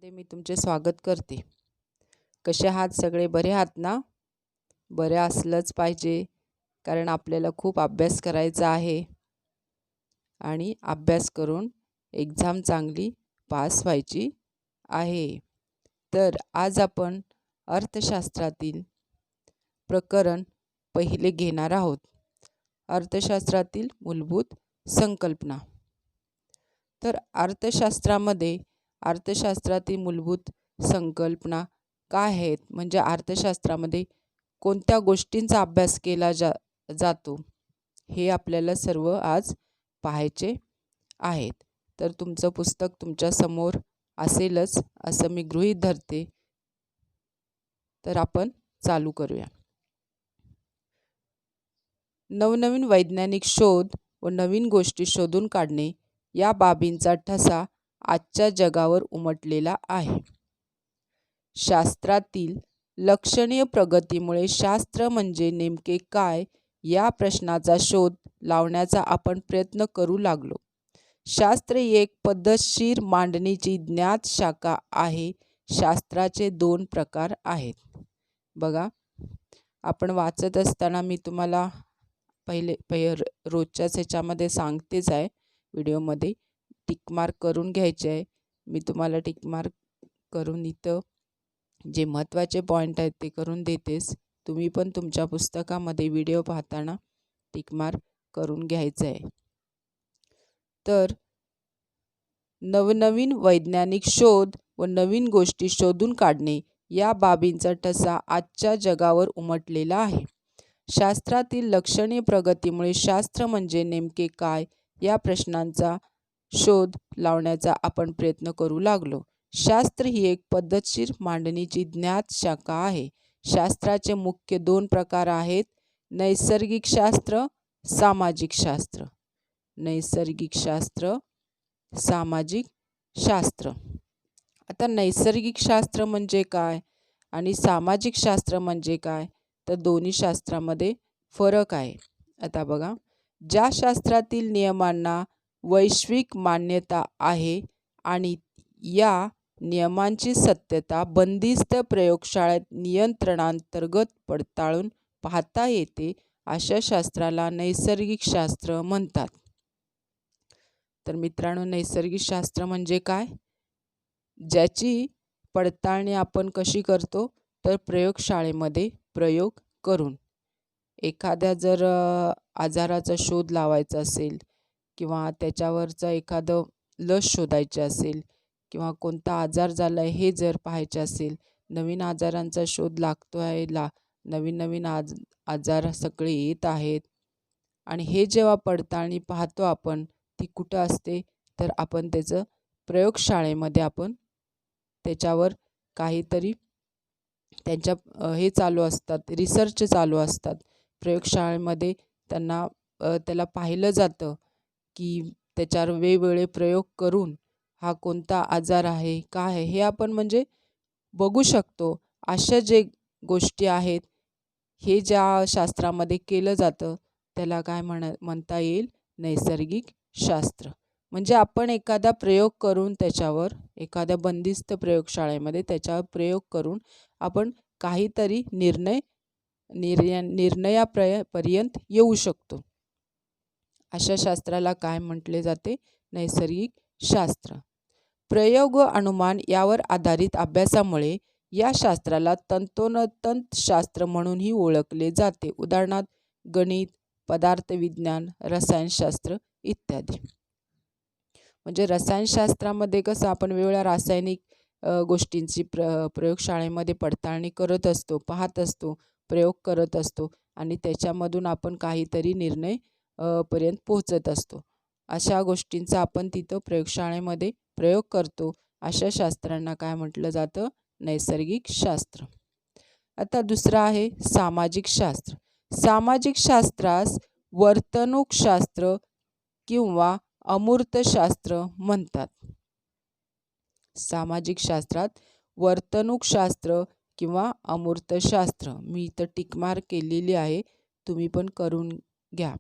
मध्ये मी तुमचे स्वागत करते। कसे आहात सगळे? बरे आहात ना? बरे असलंच पाहिजे, कारण आपल्याला खूप अभ्यास करायचा आहे आणि अभ्यास करून एक्झाम चांगली पास व्हायची आहे। तर आज आपण अर्थशास्त्रातील प्रकरण पहिले घेणार आहोत। अर्थशास्त्रातील मूलभूत संकल्पना। तर अर्थशास्त्रातील मूलभूत संकल्पना काय आहेत, म्हणजे अर्थशास्त्रामध्ये कोणत्या गोष्टींचा अभ्यास केला जातो हे आपल्याला सर्व आज पाहायचे आहेत। तर तुमचं पुस्तक तुमच्या समोर असेलच असं मी गृहीत धरते। तर आपण चालू करूया। नवनवीन वैज्ञानिक शोध व नवीन गोष्टी शोधून काढणे या बाबींचा ठसा आजच्या जगावर उमटलेला आहे। शास्त्रातील लक्षणीय प्रगतीमुळे शास्त्र म्हणजे नेमके काय या प्रश्नाचा शोध लावण्याचा आपण प्रयत्न करू लागलो। शास्त्र ही एक पद्धतशीर मांडणीची ज्ञात शाखा आहे। शास्त्राचे दोन प्रकार आहेत। बघा, आपण वाचत असताना मी तुम्हाला रोजच्याच ह्याच्यामध्ये सांगतेच आहे, व्हिडिओमध्ये टिकमार्क करून घ्यायचे आहे। मी तुम्हाला टिकमार्क करून इथं जे महत्त्वाचे पॉईंट आहेत ते करून देतेच। तुम्ही पण तुमच्या पुस्तकामध्ये व्हिडिओ पाहताना टिकमार्क करून घ्यायचं आहे। तर नवनवीन वैज्ञानिक शोध व नवीन गोष्टी शोधून काढणे या बाबींचा ठसा आजच्या जगावर उमटलेला आहे। शास्त्रातील लक्षणीय प्रगतीमुळे शास्त्र म्हणजे नेमके काय या प्रश्नांचा शोध लावण्याचा आपण प्रयत्न करू लागलो। शास्त्र ही एक पद्धतशीर मांडणीची ज्ञात शाखा आहे। शास्त्राचे मुख्य दोन प्रकार आहेत, नैसर्गिक शास्त्र, सामाजिक शास्त्र। नैसर्गिक शास्त्र, सामाजिक शास्त्र। आता नैसर्गिक शास्त्र म्हणजे काय आणि सामाजिक शास्त्र म्हणजे काय, तर दोन्ही शास्त्रामध्ये फरक आहे। आता बघा, ज्या शास्त्रातील नियमांना वैश्विक मान्यता आहे आणि या नियमांची सत्यता बंदिस्त प्रयोगशाळेत नियंत्रणांतर्गत पडताळून पाहता येते, अशा शास्त्राला नैसर्गिक शास्त्र म्हणतात। तर मित्रांनो, नैसर्गिक शास्त्र म्हणजे काय? ज्याची पडताळणी आपण कशी करतो, तर प्रयोगशाळेमध्ये प्रयोग करून। एखाद्या जर आजाराचा शोध लावायचा असेल किंवा त्याच्यावरचं एखादं लस शोधायची असेल किंवा कोणता आजार झाला आहे हे जर पाहायचे असेल, नवीन आजारांचा शोध लागतो आहे, नवीन आजार सगळे येत आहेत आणि हे जेव्हा पडताळणी पाहतो आपण, ती कुठं असते, तर आपण त्याचं प्रयोगशाळेमध्ये आपण त्याच्यावर काहीतरी त्यांच्या हे चालू असतात, रिसर्च चालू असतात। प्रयोगशाळेमध्ये त्याला पाहिलं जातं की त्याच्यावर वेगवेगळे प्रयोग करून हा कोणता आजार आहे, काय आहे, हे आपण म्हणजे बघू शकतो। अशा जे गोष्टी आहेत, हे ज्या शास्त्रामध्ये केलं जातं त्याला काय म्हणता येईल, नैसर्गिक शास्त्र। म्हणजे आपण एखादा प्रयोग करून त्याच्यावर, एखाद्या बंदिस्त प्रयोगशाळेमध्ये त्याच्यावर प्रयोग करून आपण काहीतरी निर्णयापर्यंत येऊ शकतो। अशा शास्त्राला काय म्हटले जाते, नैसर्गिक शास्त्र। प्रयोग व अनुमान यावर आधारित अभ्यासामुळे या शास्त्राला तंतोतंत शास्त्र म्हणूनही ओळखले जाते। उदाहरणार्थ गणित, पदार्थविज्ञान, रसायनशास्त्र इत्यादी। म्हणजे रसायनशास्त्रामध्ये कसं आपण वेगवेगळ्या रासायनिक गोष्टींची प्रयोगशाळेमध्ये पडताळणी करत असतो, पाहत असतो, प्रयोग करत असतो आणि त्याच्यामधून आपण काहीतरी निर्णय पर्यंत पोहोचत असतो। अशा गोष्टींचा आपण तिथं प्रयोगशाळेमध्ये प्रयोग करतो। अशा शास्त्रांना काय म्हटलं जातं, नैसर्गिक शास्त्र। आता दुसरं आहे सामाजिक शास्त्र। सामाजिक शास्त्रास वर्तणूकशास्त्र किंवा अमूर्तशास्त्र म्हणतात। सामाजिक शास्त्रात वर्तणूकशास्त्र किंवा अमूर्तशास्त्र, मी इथं टिकमार्क केलेली आहे, तुम्ही पण करून घ्या।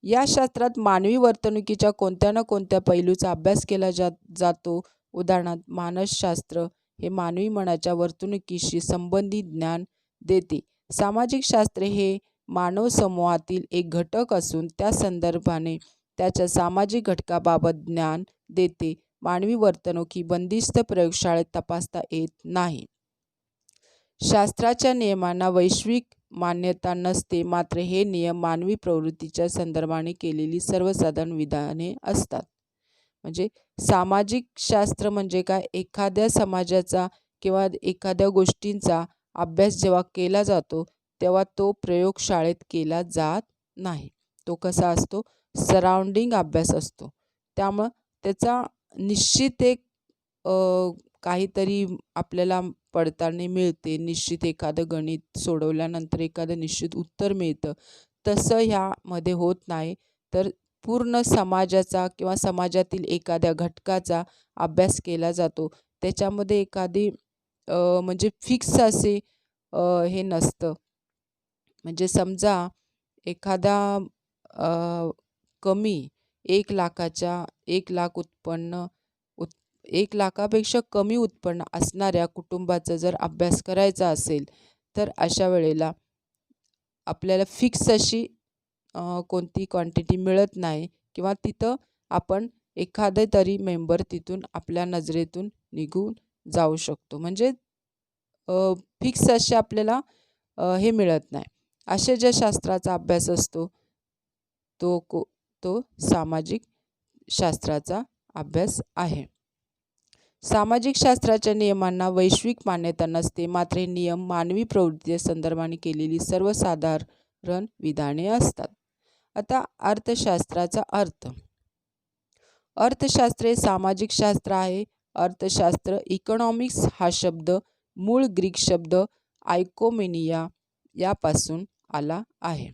या शास्त्रात मानवी वर्तणुकीच्या कोणत्या ना कोणत्या पैलूचा अभ्यास केला जातो। उदाहरणार्थ मानसशास्त्र हे मानवी मनाच्या वर्तणुकीशी संबंधित ज्ञान देते. सामाजिक शास्त्र हे मानव समूहातील एक घटक असून त्या संदर्भाने त्याच्या सामाजिक घटकाबाबत ज्ञान देते. मानवी वर्तणूक ही बंदिस्त प्रयोगशाळेत तपासता येत नाही. शास्त्राच्या नियमांना वैश्विक मान्यता नसते, मात्र हे नियम मानवी प्रवृत्तीच्या संदर्भाने केलेली सर्वसाधारण विधाने असतात. म्हणजे सामाजिक शास्त्र म्हणजे काय? एखाद्या समाजाचा किंवा एखाद्या गोष्टींचा अभ्यास जेव्हा केला जातो तेव्हा तो प्रयोगशाळेत केला जात नाही. तो कसा असतो? सराउंडिंग अभ्यास असतो. त्यामुळं त्याचा निश्चित एक काहीतरी आपल्याला पडताळणी मिळते. निश्चित एखादं गणित सोडवल्यानंतर एखादं निश्चित उत्तर मिळतं. तसं ह्यामध्ये होत नाही. तर पूर्ण समाजाचा किंवा समाजातील एखाद्या घटकाचा अभ्यास केला जातो. त्याच्यामध्ये एखादी म्हणजे फिक्स असे हे नसतं. म्हणजे समजा एखादा कमी 1 लाख उत्पन्न 1 लाखापेक्षा कमी उत्पन्न असणाऱ्या कुटुंबाचा जर अभ्यास करायचा असेल तर अशा वेळेला आपल्याला फिक्स अशी कोणती क्वांटिटी मिळत नाही किंवा तिथं आपण एखादे तरी मेंबर तिथून आपल्या नजरेतून निघून जाऊ शकतो. म्हणजे फिक्स असे आपल्याला हे मिळत नाही. असे ज्या शास्त्राचा अभ्यास असतो तो सामाजिक शास्त्राचा अभ्यास आहे. सामाजिक शास्त्राच्या नियमांना वैश्विक मान्यता नसते, मात्र हे नियम मानवी प्रवृत्तीच्या संदर्भाने केलेली सर्वसाधारण विधाने असतात. आता अर्थशास्त्राचा अर्थ. अर्थशास्त्र हे सामाजिक शास्त्र आहे. अर्थशास्त्र इकॉनॉमिक्स हा शब्द मूळ ग्रीक शब्द आयकोमेनिया यापासून आला आहे.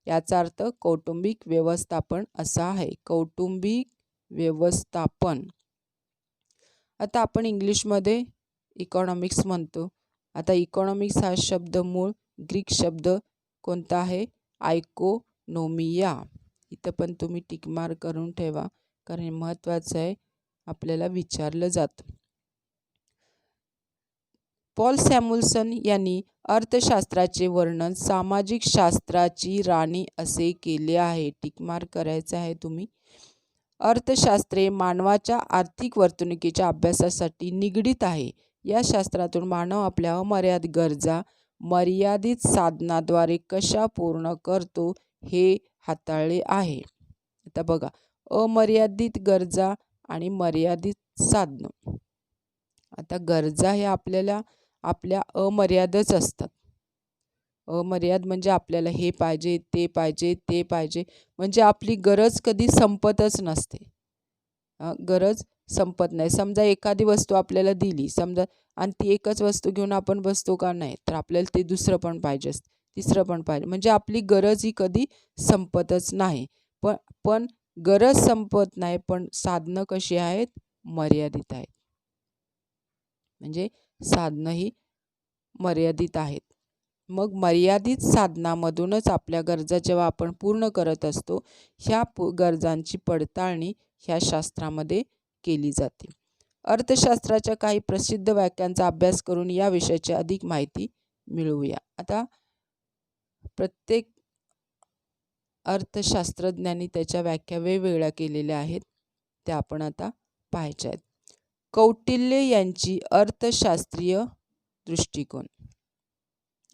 याचा अर्थ कौटुंबिक व्यवस्थापन असा आहे. कौटुंबिक व्यवस्थापन. आता आपण इंग्लिशमध्ये इकॉनॉमिक्स म्हणतो. आता इकॉनॉमिक्स हा शब्द मूळ ग्रीक शब्द कोणता आहे? आयकोनोमिया. इथं पण तुम्ही टिकमार्क करून ठेवा, कारण हे महत्त्वाचं आहे, आपल्याला विचारलं जातं. पॉल सॅम्युएल्सन यांनी अर्थशास्त्राचे वर्णन सामाजिक शास्त्राची राणी असे केले आहे. टिकमार्क करायचं आहे तुम्ही. अर्थशास्त्रे मानवाच्या आर्थिक वर्तणुकीच्या अभ्यासासाठी निगडीत आहे. या शास्त्रातून मानव आपल्या अमर्यादित गरजा मर्यादित साधनाद्वारे कशा पूर्ण करतो हे हाताळले आहे. आता बघा, अमर्यादित गरजा आणि मर्यादित साधनं. आता गरजा हे आपल्याला आपल्या अमर्यादच असतात. अमर्याद म्हणजे आपल्याला हे पाहिजे, ते पाहिजे, ते पाहिजे, म्हणजे आपली गरज कधी संपतच नसते. गरज संपत नाही. समजा एखादी वस्तू आपल्याला दिली समजा आणि ती एकच वस्तू घेऊन आपण बसतो का? नाही. तर आपल्याला ते दुसरं पण पाहिजे, तिसरं पण पाहिजे, म्हणजे आपली गरज ही कधी संपतच नाही. पण गरज संपत नाही, पण साधनं कशी आहेत? मर्यादित आहेत. म्हणजे साधनं ही मर्यादित आहेत. मग मर्यादित साधनामधूनच आपल्या गरजा जेव्हा आपण पूर्ण करत असतो, ह्या गरजांची पडताळणी ह्या शास्त्रामध्ये केली जाते. अर्थशास्त्राच्या काही प्रसिद्ध व्याख्यांचा अभ्यास करून या विषयाची अधिक माहिती मिळवूया. आता प्रत्येक अर्थशास्त्रज्ञांनी त्याच्या व्याख्या वेगवेगळ्या केलेल्या आहेत, त्या आपण आता पाहायच्या आहेत. कौटिल्य यांची अर्थशास्त्रीय दृष्टिकोन.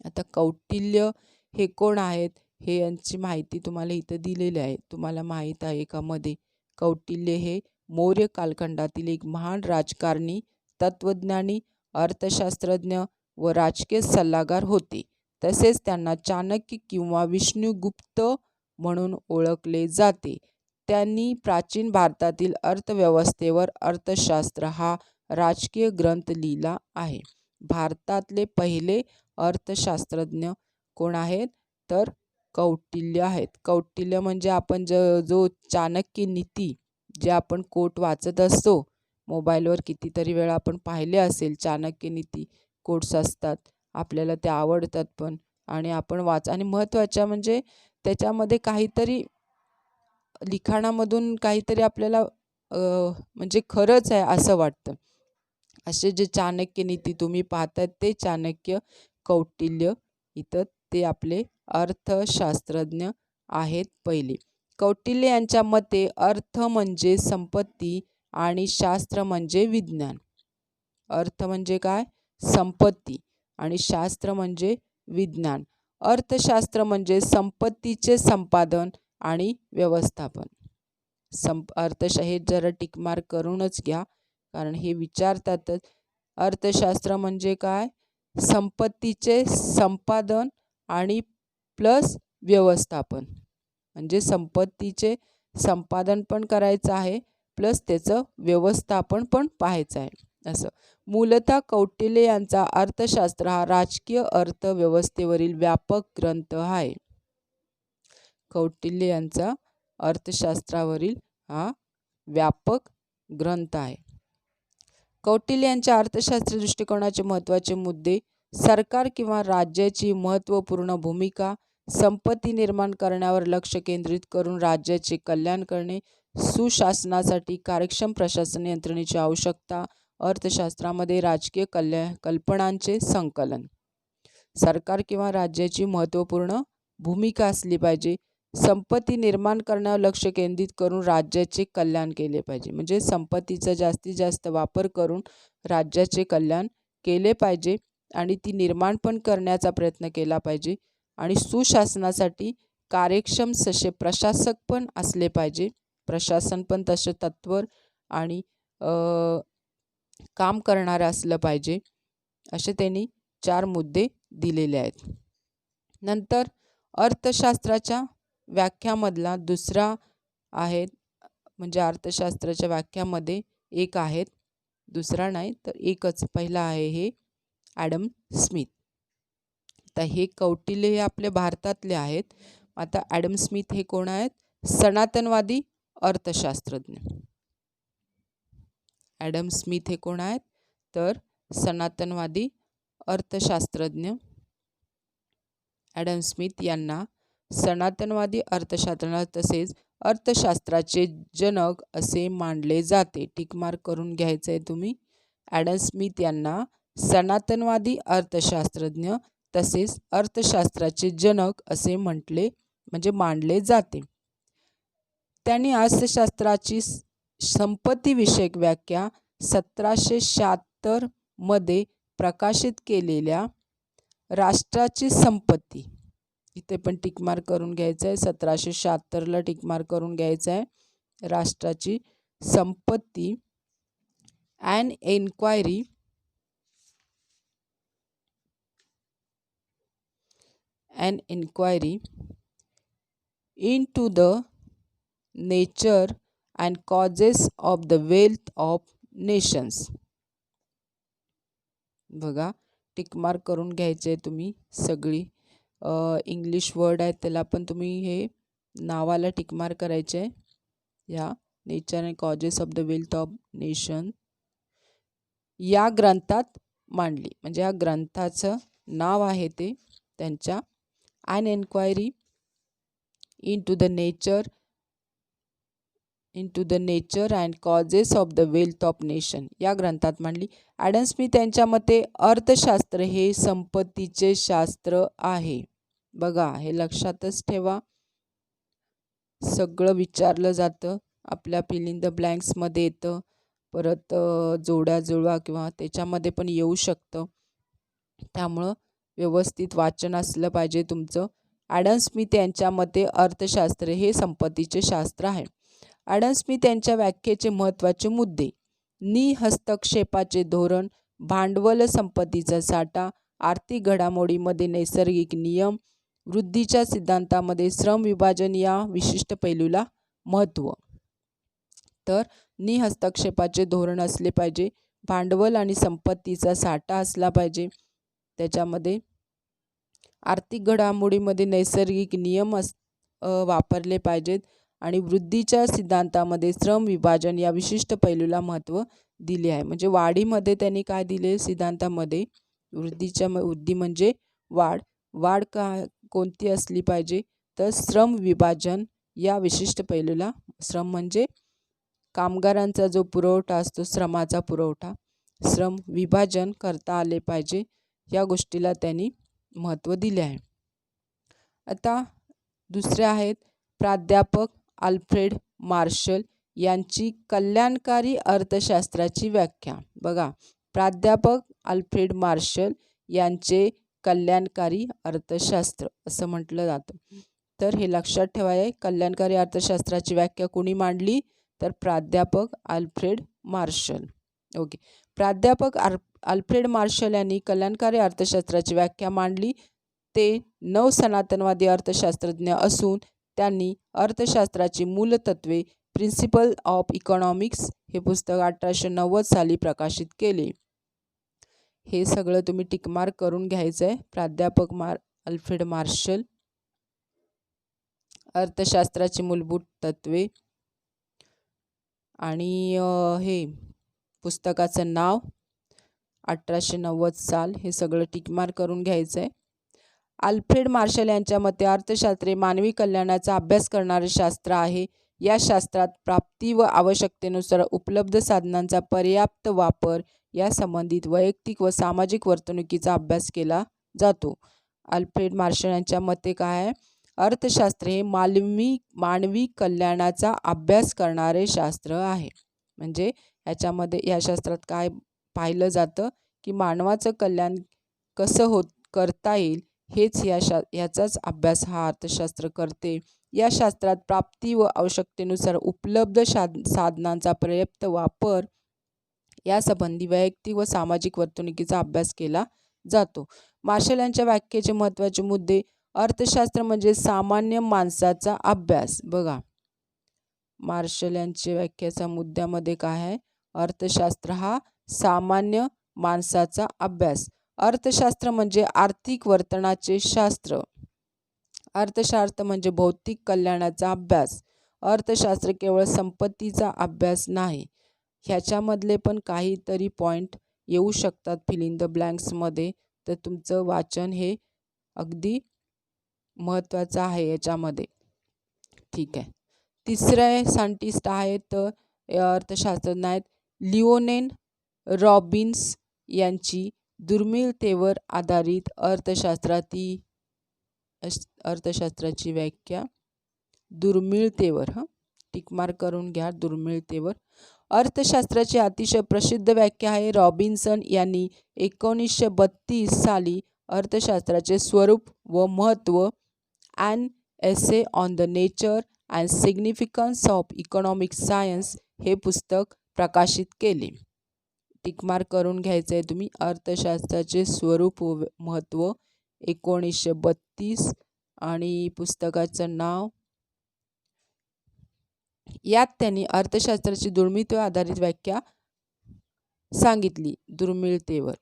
आता कौटिल्य हे कोण आहेत हे यांची माहिती तुम्हाला इथं दिलेली आहे. तुम्हाला माहीत आहे का? मध्ये कौटिल्य हे मौर्य कालखंडातील एक महान राजकारणी, तत्त्वज्ञानी, अर्थशास्त्रज्ञ व राजकीय सल्लागार होते. तसेच त्यांना चाणक्य किंवा विष्णुगुप्त म्हणून ओळखले जाते. त्यांनी प्राचीन भारतातील अर्थव्यवस्थेवर अर्थशास्त्र हा राजकीय ग्रंथ लिहिला आहे. भारतातले पहिले अर्थशास्त्रज्ञ कोण आहेत? तर कौटिल्य आहेत. कौटिल्य म्हणजे आपण जो चाणक्य नीती जे आपण कोट वाचत असतो, मोबाईलवर कितीतरी वेळा आपण पाहिले असेल. चाणक्य नीती कोट्स असतात, आपल्याला ते आवडतात पण, आणि आपण आणि महत्त्वाच्या म्हणजे त्याच्यामध्ये काहीतरी लिखाणामधून काहीतरी आपल्याला म्हणजे खरंच आहे असं वाटतं. असे जे चाणक्य नीती तुम्ही पाहताय ते चाणक्य कौटिल्य, इथं ते आपले अर्थशास्त्रज्ञ आहेत पहिले. कौटिल्य यांच्या मते अर्थ म्हणजे संपत्ती आणि शास्त्र म्हणजे विज्ञान. अर्थ म्हणजे काय? संपत्ती आणि शास्त्र म्हणजे विज्ञान. अर्थशास्त्र म्हणजे संपत्तीचे संपादन आणि व्यवस्थापन. हे जरा टिकमार्क करूनच घ्या, कारण हे विचारतातच. अर्थशास्त्र म्हणजे काय? संपत्तीचे संपादन आणि प्लस व्यवस्थापन. म्हणजे संपत्तीचे संपादन पण करायचं आहे, प्लस त्याचं व्यवस्थापन पण पाहायचं आहे. असं मूलतः कौटिल्य यांचा अर्थशास्त्र हा राजकीय अर्थव्यवस्थेवरील व्यापक ग्रंथ आहे. कौटिल्य यांचा अर्थशास्त्रावरील हा व्यापक ग्रंथ आहे. कौटिल्य यांच्या अर्थशास्त्र दृष्टिकोनाचे महत्त्वाचे मुद्दे: सरकार किंवा राज्याची महत्त्वपूर्ण भूमिका, संपत्ती निर्माण करण्यावर लक्ष केंद्रित करून राज्याचे कल्याण करणे, सुशासनासाठी कार्यक्षम प्रशासन यंत्रणेची आवश्यकता, अर्थशास्त्रामध्ये राजकीय कल्पनांचे संकलन. सरकार किंवा राज्याची महत्त्वपूर्ण भूमिका असली पाहिजे, संपत्ती निर्माण करण्यावर लक्ष केंद्रित करून राज्याचे कल्याण केले पाहिजे. म्हणजे संपत्तीचा जास्तीत जास्त वापर करून राज्याचे कल्याण केले पाहिजे आणि ती निर्माण पण करण्याचा प्रयत्न केला पाहिजे. आणि सुशासनासाठी कार्यक्षम तसे प्रशासक पण असले पाहिजे. प्रशासन पण तसे तत्पर आणि काम करणारं असलं पाहिजे. असे त्यांनी 4 मुद्दे दिलेले आहेत. नंतर अर्थशास्त्राच्या व्याख्यामधला दुसरा आहे, म्हणजे अर्थशास्त्राच्या व्याख्यामध्ये एक आहेत, दुसरा नाही तर एकच. पहिला आहे हे ॲडम स्मिथ. आता हे कौटिल्य हे आपल्या भारतातले आहेत. आता ॲडम स्मिथ हे कोण आहेत? सनातनवादी अर्थशास्त्रज्ञ. ॲडम स्मिथ हे कोण आहेत? तर सनातनवादी अर्थशास्त्रज्ञ. ॲडम स्मिथ यांना सनातनवादी अर्थशास्त्र तसेच अर्थशास्त्राचे जनक असे मानले जाते. टिकमार्क करून घ्यायचं आहे तुम्ही. ॲडम स्मिथ यांना सनातनवादी अर्थशास्त्रज्ञ तसेच अर्थशास्त्राचे जनक असे म्हणजे मानले जाते. त्यांनी अर्थशास्त्राची संपत्तीविषयक व्याख्या 1776 मध्ये प्रकाशित केलेल्या राष्ट्राची संपत्ती, इथे पण टिकमार्क करून घ्यायचं आहे. 1776ला टिकमार्क करून घ्यायचं आहे. राष्ट्राची संपत्ती and enquiry into the nature and causes of the wealth of nations. बघा, टिकमार्क करून घ्यायचे तुम्ही. सगळी इंग्लिश वर्ड आहेत त्याला पण तुम्ही हे नावाला टिकमार्क करायचे आहे. या nature and causes of the wealth of nation या ग्रंथात मांडली. म्हणजे या ग्रंथाचं नाव आहे ते त्यांच्या an enquiry into the nature and causes of the wealth of nation या ग्रंथात मांडली. ॲडम स्मिथ यांच्या मते अर्थशास्त्र हे संपत्तीचे शास्त्र आहे. बघा, हे लक्षातच ठेवा. सगळं विचारलं जातं आपल्या फिल इन द ब्लँक्समध्ये येतं, परत जोड्या जुळवा किंवा त्याच्यामध्ये पण येऊ शकतं. त्यामुळं व्यवस्थित वाचन असलं पाहिजे तुमचं. ॲडम स्मिथ यांच्या मते अर्थशास्त्र हे संपत्तीचे शास्त्र आहे. ॲडम स्मिथ यांच्या व्याख्येचे महत्त्वाचे मुद्दे: निहस्तक्षेपाचे धोरण, भांडवल संपत्तीचा साठा, आर्थिक घडामोडीमध्ये नैसर्गिक नियम, वृद्धीच्या सिद्धांतामध्ये श्रम विभाजन या विशिष्ट पैलूला महत्त्व. तर निहस्तक्षेपाचे धोरण असले पाहिजे, भांडवल आणि संपत्तीचा साठा असला पाहिजे, त्याच्यामध्ये आर्थिक घडामोडीमध्ये नैसर्गिक नियम वापरले पाहिजेत आणि वृद्धीच्या सिद्धांतामध्ये श्रम विभाजन या विशिष्ट पैलूला महत्त्व दिले आहे. म्हणजे वाढीमध्ये त्यांनी काय दिले सिद्धांतामध्ये? वृद्धी म्हणजे वाढ कोणती असली पाहिजे? तर श्रम विभाजन या विशिष्ट पैलूला. श्रम म्हणजे कामगारांचा जो पुरवठा असतो, श्रमाचा पुरवठा, श्रम विभाजन करता आले पाहिजे, या गोष्टीला त्यांनी महत्त्व दिले आहे. आता दुसरे आहेत प्राध्यापक अल्फ्रेड मार्शल यांची कल्याणकारी अर्थशास्त्राची व्याख्या. बघा, प्राध्यापक अल्फ्रेड मार्शल यांचे कल्याणकारी अर्थशास्त्र असं म्हटलं जातं. तर हे लक्षात ठेवायचे. कल्याणकारी अर्थशास्त्राची व्याख्या कोणी मांडली? तर प्राध्यापक अल्फ्रेड मार्शल. ओके, प्राध्यापक अल्फ्रेड मार्शल यांनी कल्याणकारी अर्थशास्त्राची व्याख्या मांडली. ते नवसनातनवादी अर्थशास्त्रज्ञ असून त्यांनी अर्थशास्त्राची मूलतत्वे प्रिन्सिपल ऑफ इकॉनॉमिक्स हे पुस्तक 1890 साली प्रकाशित केले. हे सगळं तुम्ही टिकमार्क करून घ्यायचं आहे. प्राध्यापक अल्फ्रेड मार्शल, अर्थशास्त्राची मूलभूत तत्वे आणि हे पुस्तकाचं नाव, 1890 साल, हे सगळं टिकमार्क करून घ्यायचं आहे. अल्फ्रेड मार्शल यांच्या मते अर्थशास्त्र हे मानवी कल्याणाचा अभ्यास करणारे शास्त्र आहे. या शास्त्रात प्राप्ती व आवश्यकतेनुसार उपलब्ध साधनांचा पर्याप्त वापर या संबंधित वैयक्तिक व सामाजिक वर्तणुकीचा अभ्यास केला जातो. अल्फ्रेड मार्शल यांच्या मते काय आहे? अर्थशास्त्र हे मानवी कल्याणाचा अभ्यास करणारे शास्त्र आहे. म्हणजे या शास्त्रात काय पाहिलं जातं की मानवाचं कल्याण कसं करता येईल हेच याचाच अभ्यास हा अर्थशास्त्र करते. या शास्त्रात प्राप्ती व आवश्यकतेनुसार उपलब्ध साधनांचा पर्याप्त वापर यासंबंधी वैयक्तिक व सामाजिक वर्तणुकीचा अभ्यास केला जातो. मार्शल यांच्या व्याख्येचे महत्त्वाचे मुद्दे. अर्थशास्त्र म्हणजे सामान्य माणसाचा अभ्यास. बघा, मार्शल यांच्या व्याख्येच्या मुद्द्यामध्ये काय आहे? अर्थशास्त्र हा सामान्य माणसाचा अभ्यास. अर्थशास्त्र म्हणजे आर्थिक वर्तनाचे शास्त्र. अर्थशास्त्र म्हणजे भौतिक कल्याणाचा अभ्यास. अर्थशास्त्र केवळ संपत्तीचा अभ्यास नाही. ह्याच्यामधले पण काहीतरी पॉईंट येऊ शकतात फिल इन द ब्लँक्समध्ये, तर तुमचं वाचन हे अगदी महत्त्वाचं आहे याच्यामध्ये. ठीक आहे. तिसरे सायंटिस्ट आहेत अर्थशास्त्रज्ञ आहेत लिओनेल रॉबिन्स यांची दुर्मिळतेवर आधारित अर्थशास्त्राची व्याख्या. दुर्मिळतेवर, टिकमार्क करून घ्या, दुर्मिळतेवर. अर्थशास्त्राची अतिशय प्रसिद्ध व्याख्या आहे. रॉबिन्सन यांनी 1932 साली अर्थशास्त्राचे स्वरूप व महत्त्व an essay on the nature and significance of economic science हे पुस्तक प्रकाशित केले. टिकमार्क करून घ्यायचं आहे तुम्ही. अर्थशास्त्राचे स्वरूप व महत्त्व 1932 आणि पुस्तकाचं नाव. यात त्यांनी अर्थशास्त्राची दुर्मिळतेवर आधारित व्याख्या सांगितली. दुर्मिळतेवर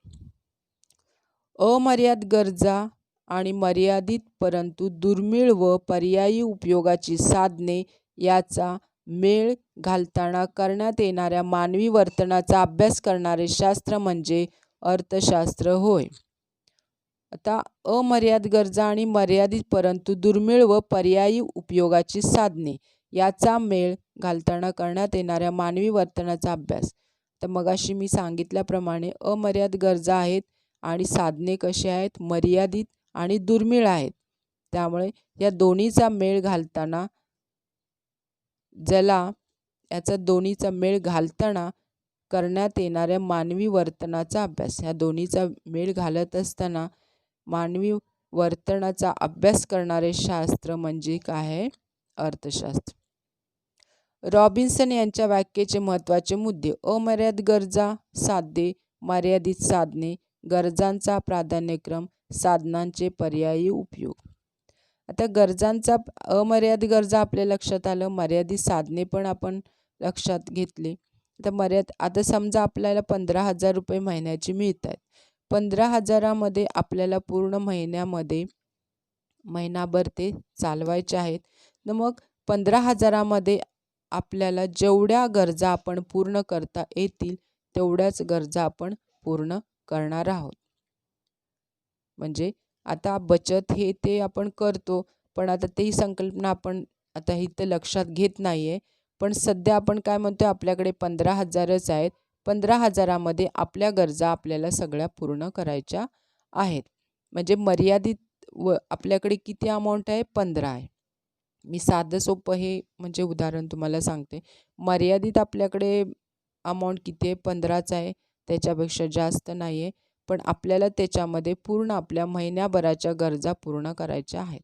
अमर्याद गरजा आणि मर्यादित परंतु दुर्मिळ व पर्यायी उपयोगाची साधने याचा मेळ घालताना करण्यात येणाऱ्या मानवी वर्तनाचा अभ्यास करणारे शास्त्र म्हणजे अर्थशास्त्र होय. आता अमर्याद गरजा आणि मर्यादित परंतु दुर्मिळ व पर्यायी उपयोगाची साधने याचा मेळ घालताना करण्यात येणाऱ्या मानवी वर्तनाचा अभ्यास. तर मगाशी मी सांगितल्याप्रमाणे अमर्याद गरजा आहेत आणि साधने कशी आहेत? मर्यादित आणि दुर्मिळ आहेत. त्यामुळे या दोन्हीचा मेळ घालताना दोन्हीचा मेळ घालताना करण्यात येणाऱ्या मानवी वर्तनाचा अभ्यास. ह्या दोन्हीचा मेळ घालत असताना मानवी वर्तनाचा अभ्यास करणारे शास्त्र म्हणजे काय आहे? अर्थशास्त्र. रॉबिन्सन यांच्या व्याख्येचे महत्त्वाचे मुद्दे. अमर्याद गरजा, साध्ये, मर्यादित साधने, गरजांचा प्राधान्यक्रम, साधनांचे पर्यायी उपयोग. आता गरजांचा अमर्याद गरजा आपल्या लक्षात आलं, मर्यादित साधने पण आपण लक्षात घेतले. आता समजा आपल्याला 15,000 रुपये महिन्याची मिळत आहेत. 15,000मध्ये आपल्याला पूर्ण महिनाभर ते चालवायचे आहेत. तर मग 15,000मध्ये आपल्याला जेवढ्या गरजा आपण पूर्ण करता येतील तेवढ्याच गरजा आपण पूर्ण करणार आहोत. म्हणजे आता बचत हे ते आपण करतो, पण आता ही संकल्पना आपण आता इथं लक्षात घेत नाही आहे. पण सध्या आपण काय म्हणतो, आपल्याकडे 15,000च आहेत, 15,000मध्ये आपल्या गरजा आपल्याला सगळ्या पूर्ण करायच्या आहेत. म्हणजे मर्यादित आपल्याकडे किती अमाऊंट आहे? 15 आहे. मी साधं सोपं हे म्हणजे उदाहरण तुम्हाला सांगते. मर्यादित आपल्याकडे अमाऊंट किती आहे? 15च आहे. त्याच्यापेक्षा जास्त नाही आहे. पण आपल्याला त्याच्यामध्ये पूर्ण आपल्या महिन्याभराच्या गरजा पूर्ण करायच्या आहेत.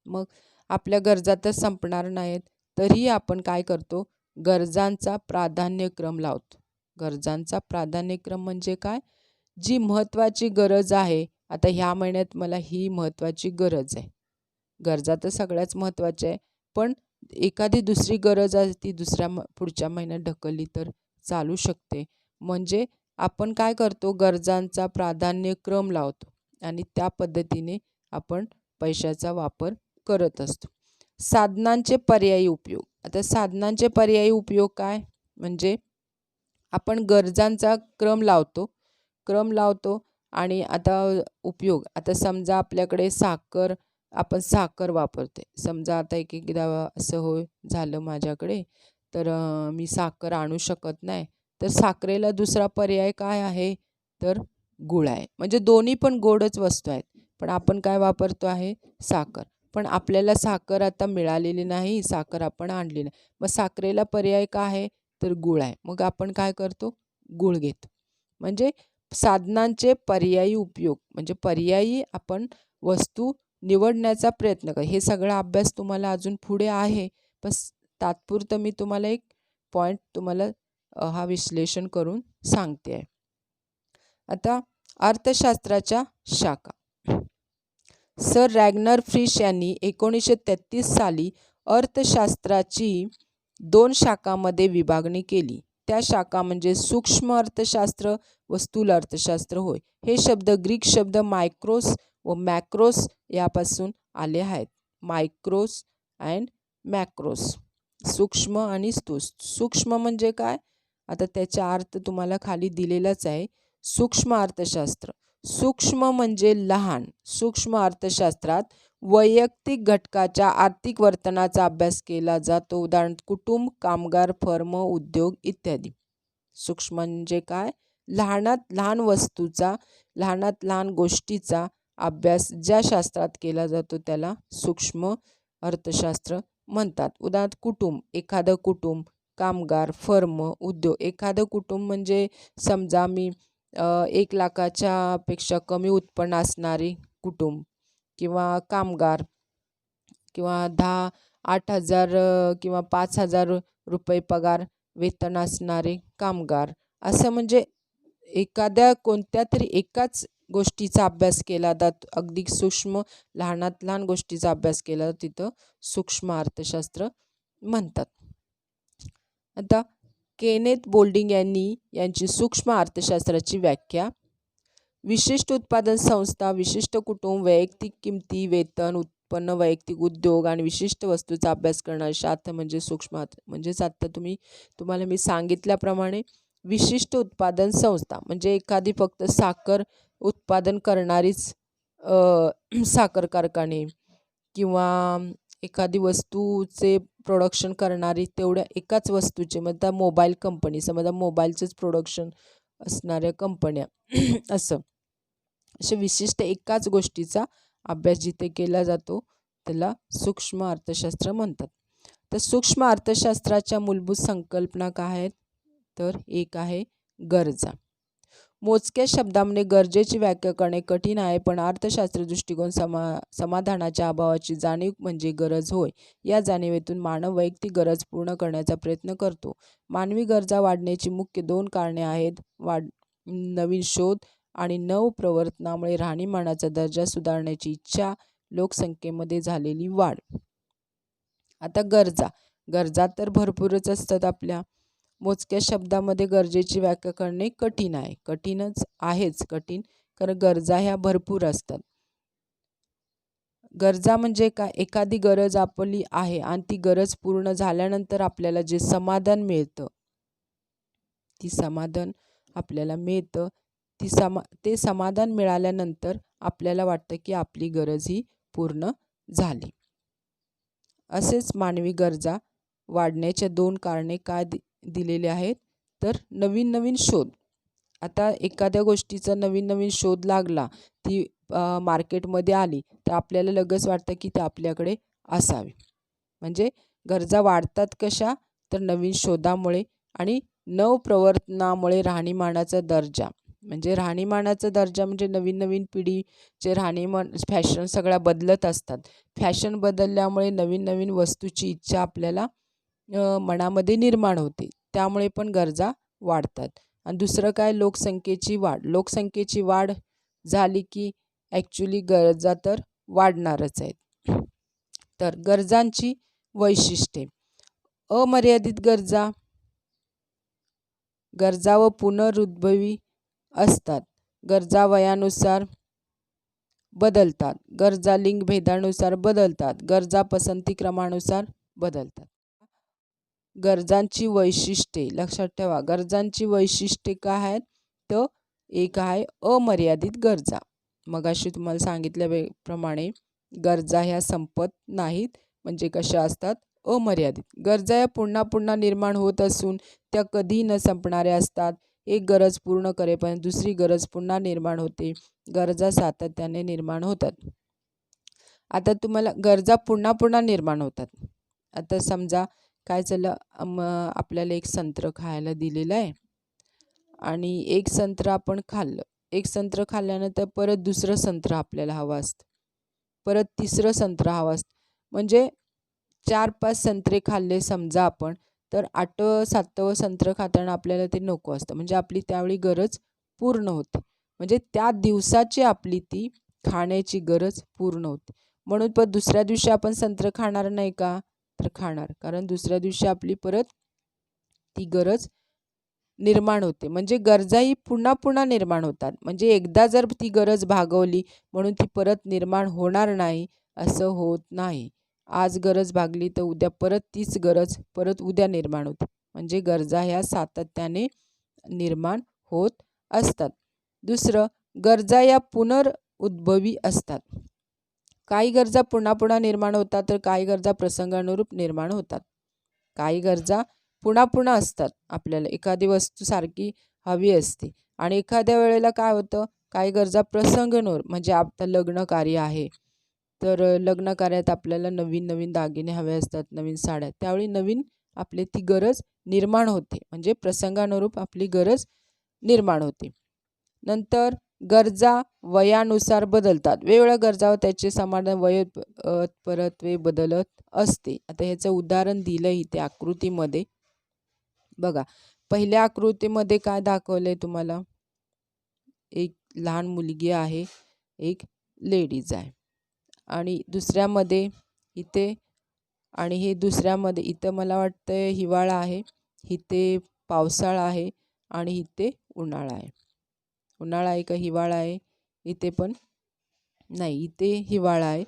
मग आपल्या गरजा तर संपणार नाहीत, तरीही आपण काय करतो? गरजांचा प्राधान्यक्रम लावतो. गरजांचा प्राधान्यक्रम म्हणजे काय? जी महत्त्वाची गरज आहे, आता ह्या महिन्यात मला ही महत्त्वाची गरज आहे. गरजा तर सगळ्याच महत्त्वाच्या आहे, पण एखादी दुसरी गरज आहे ती पुढच्या महिन्यात ढकलली तर चालू शकते. म्हणजे आपण काय करतो? गरजांचा प्राधान्यक्रम लावतो आणि त्या पद्धतीने आपण पैशाचा वापर करत असतो. साधनांचे पर्यायी उपयोग. आता साधनांचे पर्यायी उपयोग काय? म्हणजे आपण गरजांचा क्रम लावतो आणि आता उपयोग. आता समजा आपल्याकडे आपण साखर वापरते. समजा आता एकदा असं झालं माझ्याकडे, तर मी साखर आणू शकत नाही. तर साखरेला दुसरा पर्याय काय आहे? तर गूळ आहे. म्हणजे दोन्ही पण गोडच वस्तू आहेत. पण आपण काय वापरतो आहे? साखर. पण आपल्याला साखर आता मिळालेली नाही, साखर आपण आणली नाही. मग साखरेला पर्याय काय आहे? तर गूळ आहे. मग आपण काय करतो? गूळ घेतो. म्हणजे साधनांचे पर्यायी उपयोग, म्हणजे पर्यायी आपण वस्तू निवडण्याचा प्रयत्न कर. हे सगळा अभ्यास तुम्हाला अजून पुढे आहे. बस तात्पुरतं मी तुम्हाला एक पॉईंट तुम्हाला हा विश्लेषण करून सांगते आहे. आता अर्थशास्त्राच्या शाखा. सर रॅग्नर फ्रिश यांनी 1933 साली अर्थशास्त्राची 2 शाखांमध्ये विभागणी केली. त्या शाखा म्हणजे सूक्ष्म अर्थशास्त्र व स्थूल अर्थशास्त्र होय. हे शब्द ग्रीक शब्द मायक्रोस व मॅक्रोस यापासून आले आहेत. मायक्रोस अँड मॅक्रोस, सूक्ष्म आणि स्थूल. सूक्ष्म म्हणजे काय? आता त्याचा अर्थ तुम्हाला खाली दिलेलाच आहे. सूक्ष्म अर्थशास्त्र. सूक्ष्म म्हणजे लहान. सूक्ष्म अर्थशास्त्रात वैयक्तिक घटकाच्या आर्थिक वर्तनाचा अभ्यास केला जातो. उदाहरण कुटुंब, कामगार, फर्म, उद्योग इत्यादी. सूक्ष्म म्हणजे काय? लहानात लहान वस्तूचा, लहानात लहान गोष्टीचा अभ्यास ज्या शास्त्रात केला जातो त्याला सूक्ष्म अर्थशास्त्र म्हणतात. उदाहरण कुटुंब, एखादं कुटुंब, कामगार, फर्म, उद्योग. एखादं कुटुंब म्हणजे समजा मी 1 लाखाच्या पेक्षा कमी उत्पन्न असणारे कुटुंब, किंवा कामगार, किंवा 8,000 किंवा 5,000 रुपये पगार वेतन असणारे कामगार. असं म्हणजे एखाद्या कोणत्या तरी एकाच गोष्टीचा अभ्यास केला जातो. अगदी सूक्ष्म लहानात लहान गोष्टीचा अभ्यास केला जातो, तिथं सूक्ष्म अर्थशास्त्र म्हणतात. आता केनेथ बोल्डिंग यांची सूक्ष्म अर्थशास्त्राची व्याख्या. विशिष्ट उत्पादन संस्था, विशिष्ट कुटुंब, वैयक्तिक किमती, वेतन, उत्पन्न, वैयक्तिक उद्योग आणि विशिष्ट वस्तूचा अभ्यास करणारी शास्त्र म्हणजे सूक्ष्म अर्थ. म्हणजेच आता तुम्हाला मी सांगितल्याप्रमाणे विशिष्ट उत्पादन संस्था म्हणजे एखादी फक्त साखर उत्पादन करणारीच साखर कारखाने, किंवा एखादी वस्तूचे प्रोडक्शन करणारी तेवढ्या एकाच वस्तूचे, म्हणजे मोबाईल कंपनी, समजा मोबाईलचंच प्रोडक्शन असणाऱ्या कंपन्या असं असे विशिष्ट एकाच गोष्टीचा अभ्यास जिथे केला जातो त्याला सूक्ष्म अर्थशास्त्र म्हणतात. तर सूक्ष्म अर्थशास्त्राच्या मूलभूत संकल्पना काय आहेत? तर एक आहे गरजा. मोजक्या शब्दांमध्ये गरजेची व्याख्या करणे कठीण आहे, पण अर्थशास्त्र दृष्टिकोन समाधानाच्या अभावाची जाणीव म्हणजे गरज होय. या जाणीवेतून मानव वैयक्तिक गरज पूर्ण करण्याचा प्रयत्न करतो. मानवी गरजा वाढण्याची मुख्य 2 कारणे आहेत. नवीन शोध आणि नवप्रवर्तनामुळे राहणीमानाचा दर्जा सुधारण्याची इच्छा, लोकसंख्येमध्ये झालेली वाढ. आता गरजा तर भरपूरच असतात आपल्या. मोजक्या शब्दामध्ये गरजेची व्याख्या करणे कठीण आहे. कठीण, कारण गरजा ह्या भरपूर असतात. गरजा म्हणजे काय? एखादी गरज आपली आहे आणि ती गरज पूर्ण झाल्यानंतर आपल्याला जे समाधान मिळतं, ते समाधान मिळाल्यानंतर आपल्याला वाटतं की आपली गरज ही पूर्ण झाली. असेच मानवी गरजा वाढण्याच्या 2 कारणे काय दिलेले आहेत? तर नवीन नवीन शोध. आता एखाद्या गोष्टीचा नवीन नवीन शोध लागला, ती मार्केटमध्ये आली, तर आपल्याला लगेच वाटतं की ते आपल्याकडे असावी. म्हणजे गरजा वाढतात कशा, तर नवीन शोधामुळे आणि नवप्रवर्तनामुळे. राहणीमानाचा दर्जा म्हणजे राहणीमानाचा दर्जा म्हणजे नवीन नवीन पिढीचे राहणीमान, फॅशन सगळ्या बदलत असतात. फॅशन बदलल्यामुळे नवीन नवीन वस्तूची इच्छा आपल्याला मनामध्ये निर्माण होते, त्यामुळे पण गरजा वाढतात. आणि दुसरं काय, लोकसंख्येची वाढ. लोकसंख्येची वाढ झाली की ॲक्च्युली गरजा तर वाढणारच आहेत. तर गरजांची वैशिष्ट्ये. अमर्यादित गरजा, गरजा व पुनरुद्भवी असतात. गरजा वयानुसार बदलतात. गरजा लिंगभेदानुसार बदलतात. गरजा पसंतीक्रमानुसार बदलतात. गरजांची वैशिष्ट्ये लक्षात ठेवा. गरजांची वैशिष्ट्ये काय आहेत, तर एक आहे अमर्यादित गरजा. मगाशी तुम्हाला सांगितल्याप्रमाणे गरजा ह्या संपत नाहीत, म्हणजे कशा असतात, अमर्यादित. गरजा या पुन्हा पुन्हा निर्माण होत असून त्या कधी न संपणाऱ्या असतात. एक गरज पूर्ण करेपर्यंत दुसरी गरज पुन्हा निर्माण होते. गरजा सातत्याने निर्माण होतात. आता तुम्हाला गरजा पुन्हा पुन्हा निर्माण होतात. आता समजा काय झालं, आपल्याला एक संत्र खायला दिलेलं आहे आणि एक संत्र आपण खाल्लं. एक संत्र खाल्ल्यानंतर परत दुसरं संत्र आपल्याला हवं असतं, परत तिसरं संत्र हवं असतं. म्हणजे 4-5 संत्रे खाल्ले समजा आपण, तर 8वं 7वं संत्र खाताना आपल्याला ते नको असतं. म्हणजे आपली त्यावेळी गरज पूर्ण होते. म्हणजे त्या दिवसाची आपली ती खाण्याची गरज पूर्ण होते. म्हणून पण दुसऱ्या दिवशी आपण संत्र खाणार नाही का, तर खाणार, कारण दुसऱ्या दिवशी आपली परत ती गरज निर्माण होते. म्हणजे गरजाही पुन्हा पुन्हा निर्माण होतात. म्हणजे एकदा जर ती गरज भागवली म्हणून ती परत निर्माण होणार नाही असं होत नाही. आज गरज भागली तर उद्या परत तीच गरज परत उद्या निर्माण होते. म्हणजे गरजा ह्या सातत्याने निर्माण होत असतात. दुसरं, गरजा या पुनरुद्भवी असतात. काही गरजा पुन्हा पुन्हा निर्माण होतात, तर काही गरजा प्रसंगानुरूप निर्माण होतात. काही गरजा पुन्हा पुन्हा असतात. आपल्याला एखादी वस्तू सारखी हवी असते आणि एखाद्या वेळेला काय होतं, काही गरजा प्रसंगानुरूप, म्हणजे आता लग्न कार्य आहे, तर लग्न कार्यात आपल्याला नवीन नवीन दागिने हवे असतात, नवीन साड्या, त्यावेळी नवीन आपली ती गरज निर्माण होते. म्हणजे प्रसंगानुरूप आपली गरज निर्माण होते. नंतर गरजा वयानुसार बदलतात. वेगवेगळ्या गरजा व त्याचे समाधान वय परत्वे बदलत असते. आता ह्याचं उदाहरण दिलं इथे आकृतीमध्ये बघा. पहिल्या आकृतीमध्ये काय दाखवलंय तुम्हाला, एक लहान मुलगी आहे, एक लेडीज आहे. आणि दुसऱ्यामध्ये इथे, आणि हे दुसऱ्यामध्ये इथं मला वाटतं हिवाळा आहे, इथे पावसाळा आहे आणि इथे उन्हाळा आहे. उन्हाळा आहे का हिवाळा आहे, इथे पण नाही, इथे हिवाळा आहे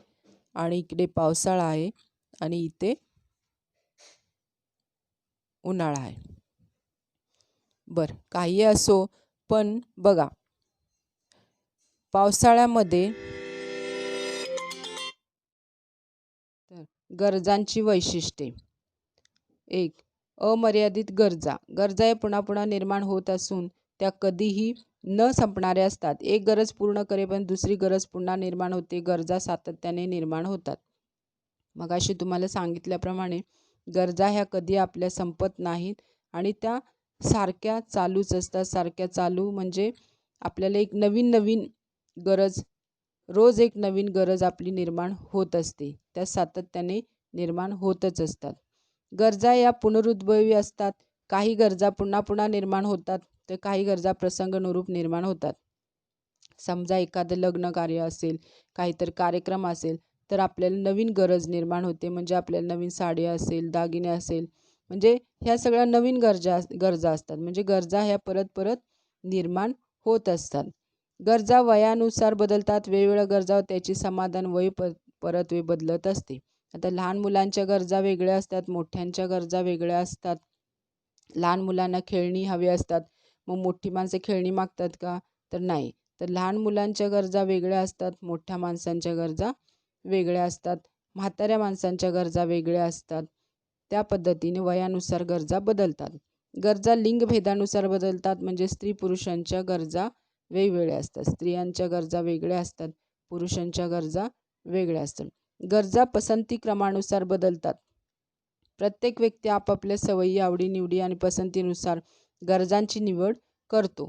आणि इकडे पावसाळा आहे आणि इथे उन्हाळा आहे. बरं, काही असो, पण बघा पावसाळ्यामध्ये गरजांची वैशिष्ट्ये. एक, अमर्यादित गरजा. गरजा या पुन्हा पुन्हा निर्माण होत असून त्या कधीही न संपणाऱ्या असतात. एक गरज पूर्ण करेपर्यंत दुसरी गरज पुन्हा निर्माण होते. गरजा सातत्याने निर्माण होतात. मगाशी तुम्हाला सांगितल्याप्रमाणे गरजा ह्या कधी आपल्या संपत नाहीत आणि त्या सारख्या चालूच असतात. सारख्या चालू म्हणजे आपल्याला एक नवीन नवीन गरज, रोज एक नवीन गरज आपली निर्माण होत असते. त्या सातत्याने निर्माण होतच असतात. गरजा या पुनरुद्भवी असतात. काही गरजा पुन्हा पुन्हा निर्माण होतात, तर काही गरजा प्रसंगानुरूप निर्माण होतात. समजा एखादं लग्न कार्य असेल, काहीतरी कार्यक्रम असेल, तर आपल्याला नवीन गरज निर्माण होते. म्हणजे आपल्याला नवीन साडी असेल, दागिने असेल, म्हणजे ह्या सगळ्या नवीन गरजा असतात. म्हणजे गरजा ह्या परत परत निर्माण होत असतात. गरजा वयानुसार बदलतात. वेगवेगळ्या गरजा त्याची समाधान वय परत्वे बदलत असते. आता लहान मुलांच्या गरजा वेगळ्या असतात, मोठ्यांच्या गरजा वेगळ्या असतात. लहान मुलांना खेळणी हवी असतात, मग मोठी माणसं खेळणी मागतात का, तर नाही. तर लहान मुलांच्या गरजा वेगळ्या असतात, मोठ्या माणसांच्या गरजा वेगळ्या असतात, म्हाताऱ्या माणसांच्या गरजा वेगळ्या असतात. त्या पद्धतीने वयानुसार गरजा बदलतात. गरजा लिंगभेदानुसार बदलतात, म्हणजे स्त्री पुरुषांच्या गरजा वेगवेगळ्या असतात. स्त्रियांच्या गरजा वेगळ्या असतात, पुरुषांच्या गरजा वेगळ्या असतात. गरजा पसंतीक्रमानुसार बदलतात. प्रत्येक व्यक्ती आपापल्या सवयी, आवडीनिवडी आणि पसंतीनुसार गरजांची निवड करतो.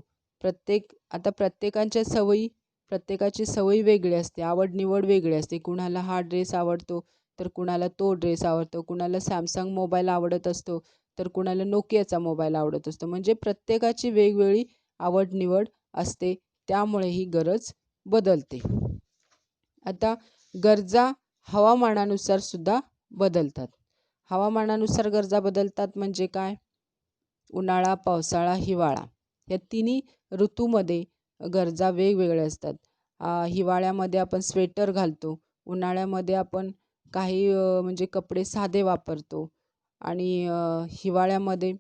प्रत्येकाची सवयी वेगळी असते, आवड निवड वेगळी असते. कुणाला हा ड्रेस आवडतो तर कुणाला तो ड्रेस आवडतो, कुणाला सॅमसंग मोबाईल आवडत असतो तर कुणाला नोकियाचा मोबाईल आवडत असतो. म्हणजे प्रत्येकाची वेगवेगळी आवड निवड असते, त्यामुळे ही गरज बदलते. आता गरजा हवामानानुसार सुद्धा बदलतात. हवामानानुसार गरजा बदलतात म्हणजे काय? उन्हाळा, पावसाळा, हिवाळा या तिन्ही ऋतूमध्ये गरजा वेगवेगळ्या असतात. हिवाळ्यामध्ये आपण स्वेटर घालतो, उन्हाळ्यामध्ये आपण काही म्हणजे कपडे साधे वापरतो आणि हिवाळ्यामध्ये